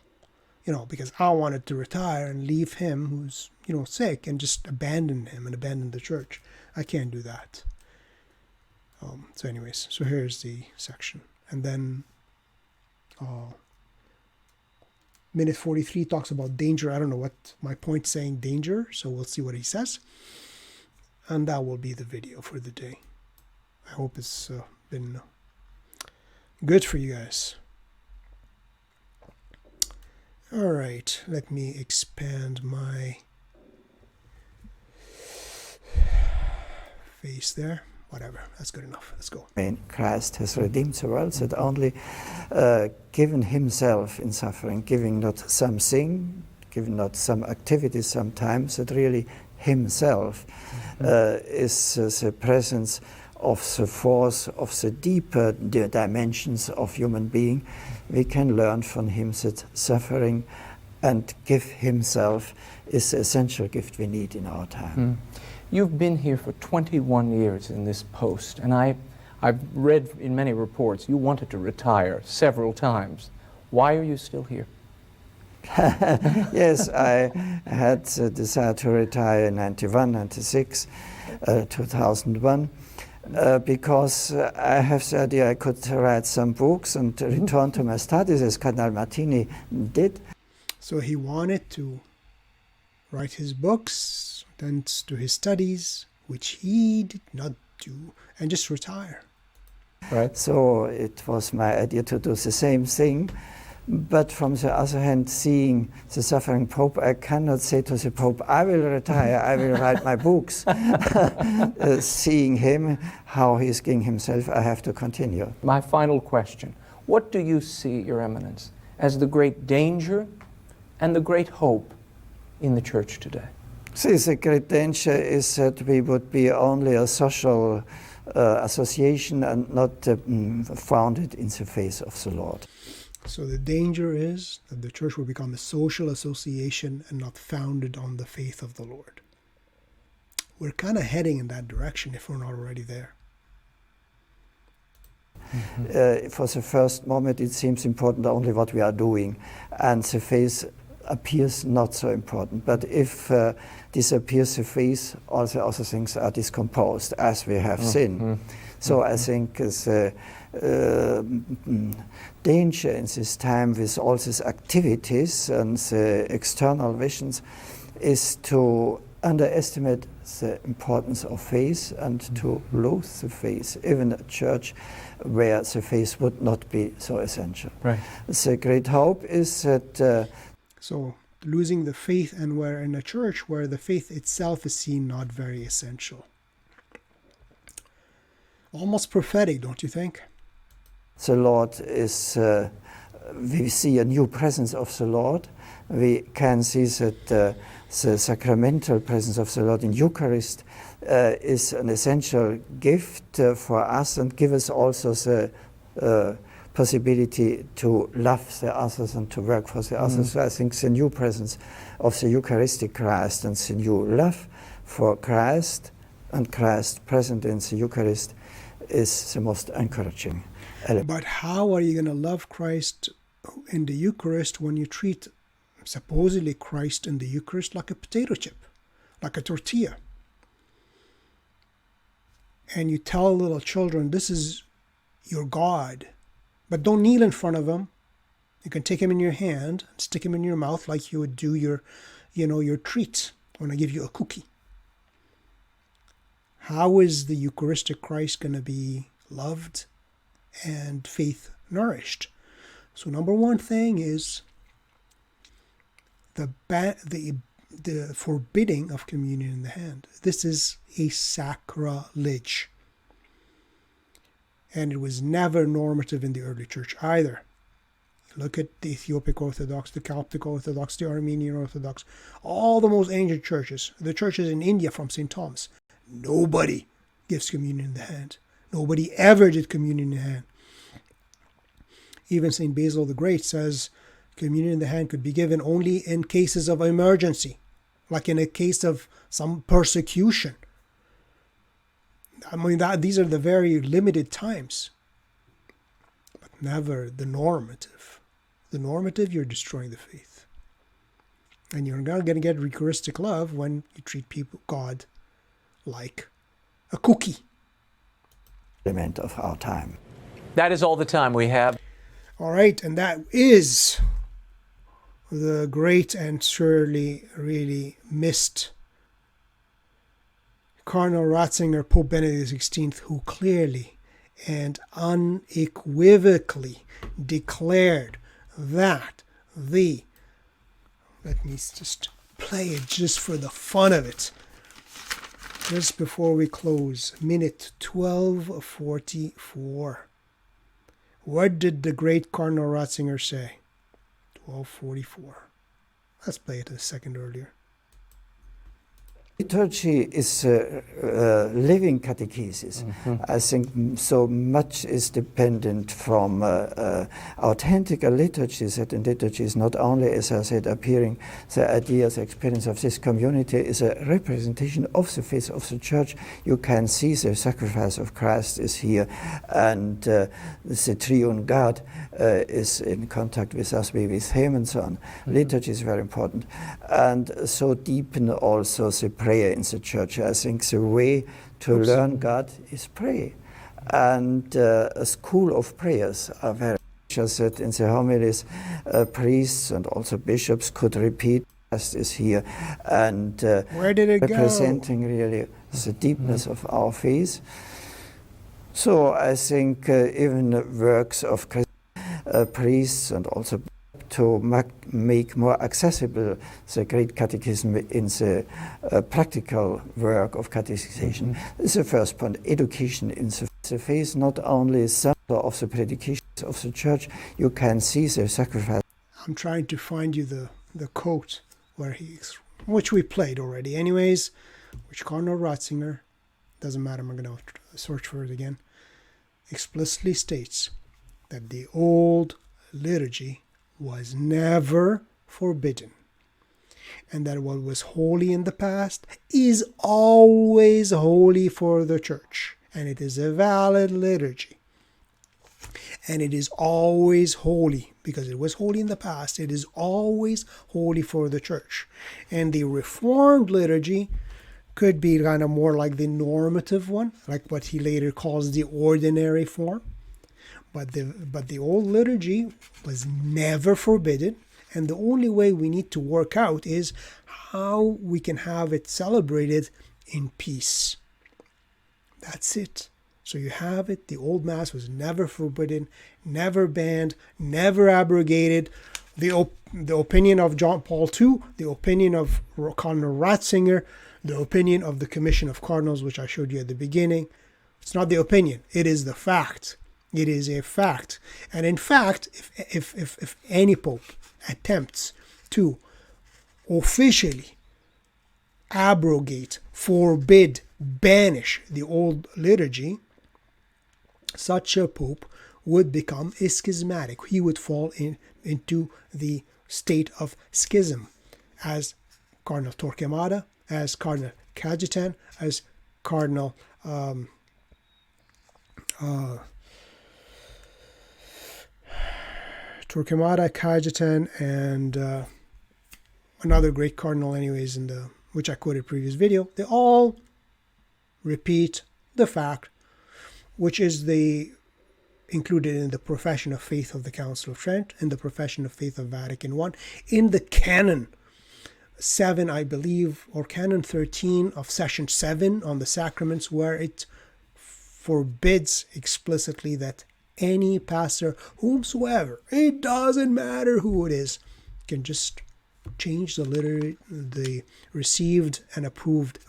because I wanted to retire and leave him who's, sick and just abandon him and abandon the church. I can't do that. So anyways, so here's the section. And then minute 43 talks about danger. I don't know what my point's saying, danger. So we'll see what he says. And that will be the video for the day. I hope it's been good for you guys. All right, let me expand my face there. Whatever, that's good enough. Let's go. Christ has redeemed the world, that only given himself in suffering, giving not something, giving not some activity sometimes, that really himself is the presence of the force of the deeper dimensions of human being. We can learn from him that suffering and give himself is the essential gift we need in our time. You've been here for 21 years in this post, and I've read in many reports you wanted to retire several times. Why are you still here? Yes, I had the desire to retire in 91, 96, 2001, because I have the idea I could write some books and return to my studies as Cardinal Martini did. So he wanted to write his books, then do his studies, which he did not do, and just retire. Right. So it was my idea to do the same thing. But from the other hand, seeing the suffering Pope, I cannot say to the Pope, I will retire, I will write my books. Seeing him, how he's giving himself, I have to continue. My final question. What do you see, Your Eminence, as the great danger and the great hope in the Church today? See, the great danger is that we would be only a social association and not founded in the face of the Lord. So the danger is that the church will become a social association and not founded on the faith of the Lord. We're kind of heading in that direction if we're not already there. For the first moment, it seems important only what we are doing, and the faith appears not so important. But if disappears the faith, all the other things are discomposed, as we have seen. So I think the danger in this time with all these activities and the external visions is to underestimate the importance of faith and to lose the faith, even a church where the faith would not be so essential. Right. The great hope is that So losing the faith, and we're in a church where the faith itself is seen not very essential. Almost prophetic, don't you think? the Lord is, we see a new presence of the Lord. We can see that the sacramental presence of the Lord in Eucharist is an essential gift for us, and give us also the possibility to love the others and to work for the others. So I think the new presence of the Eucharistic Christ and the new love for Christ and Christ present in the Eucharist is the most encouraging element. But how are you going to love Christ in the Eucharist when you treat supposedly Christ in the Eucharist like a potato chip, like a tortilla? And you tell little children, this is your God, But don't kneel in front of him. You can take him in your hand and stick him in your mouth like you would do your treat when I give you a cookie. How is the Eucharistic Christ going to be loved and faith nourished? So number one thing is the forbidding of communion in the hand. This is a sacrilege. And it was never normative in the early church either. Look at the Ethiopic Orthodox, the Coptic Orthodox, the Armenian Orthodox, all the most ancient churches, the churches in India from St. Thomas. Nobody gives communion in the hand. Nobody ever did communion in the hand. Even St. Basil the Great says communion in the hand could be given only in cases of emergency, like in a case of some persecution. I mean, these are the very limited times, but never the normative. The normative, you're destroying the faith. And you're not going to get Eucharistic love when you treat God like a cookie. Element of our time. That is all the time we have. All right, and that is the great and surely really missed Cardinal Ratzinger, Pope Benedict XVI, who clearly and unequivocally declared that let me just play it just for the fun of it. Just before we close, minute 12:44. What did the great Cardinal Ratzinger say? 12:44. Let's play it a second earlier. Liturgy is a living catechesis. I think so much is dependent from authentic liturgies. And in liturgies, not only, as I said, appearing the ideas, the experience of this community is a representation of the faith of the Church. You can see the sacrifice of Christ is here, and the triune God is in contact with us, we with Him, and so on. Liturgy is very important, and so deepen also the prayer in the Church. I think the way to learn God is pray, and a school of prayers are very. Just that in the homilies, priests and also bishops could repeat. Christ is here, and where did it representing really the deepness of our faith. So I think even works of priests and also to make more accessible the great catechism in the practical work of catechization. This is the first point. Education in the faith, not only center of the predications of the Church, you can see the sacrifice. I'm trying to find you the quote where which we played already anyways, which Cardinal Ratzinger, doesn't matter, I'm going to search for it again, explicitly states that the old liturgy was never forbidden, and that what was holy in the past is always holy for the Church, and it is a valid liturgy, and it is always holy because it was holy in the past. It is always holy for the Church. And the Reformed liturgy could be kind of more like the normative one, like what he later calls the ordinary form. But the old liturgy was never forbidden, and the only way we need to work out is how we can have it celebrated in peace. That's it. So you have it. The old Mass was never forbidden, never banned, never abrogated. The opinion of John Paul II, the opinion of Cardinal Ratzinger, the opinion of the Commission of Cardinals, which I showed you at the beginning. It's not the opinion. It is the fact. It is a fact. And in fact, if any pope attempts to officially abrogate, forbid, banish the old liturgy, such a pope would become a schismatic. He would fall into the state of schism, as Cardinal Torquemada, as Cardinal Cajetan, as Cardinal Torquemada, Cajetan, and another great cardinal anyways, which I quoted previous video. They all repeat the fact, which is the included in the Profession of Faith of the Council of Trent, in the Profession of Faith of Vatican I, in the Canon 7, I believe, or Canon 13 of Session 7 on the Sacraments, where it forbids explicitly that any pastor, whomsoever, it doesn't matter who it is, can just change the received and approved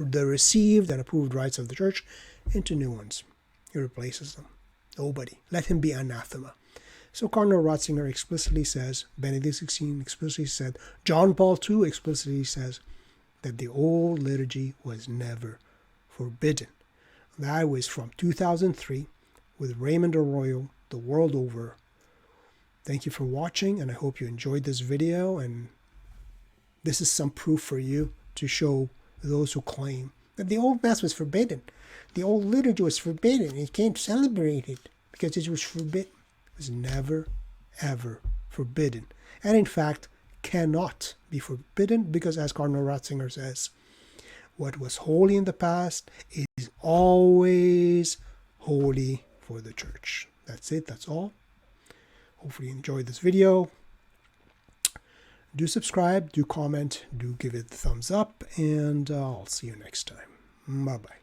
rites of the church into new ones. He replaces them. Nobody. Let him be anathema. So Cardinal Ratzinger explicitly says, Benedict XVI explicitly said, John Paul II explicitly says that the old liturgy was never forbidden. That was from 2003 with Raymond Arroyo, the world over. Thank you for watching, and I hope you enjoyed this video, and this is some proof for you to show those who claim that the old Mass was forbidden. The old liturgy was forbidden. You can't celebrate it because it was forbidden. It was never, ever forbidden. And in fact, cannot be forbidden because, as Cardinal Ratzinger says, what was holy in the past is always holy for the Church. That's it. That's all. Hopefully you enjoyed this video. Do subscribe, do comment, do give it the thumbs up, and I'll see you next time. Bye-bye.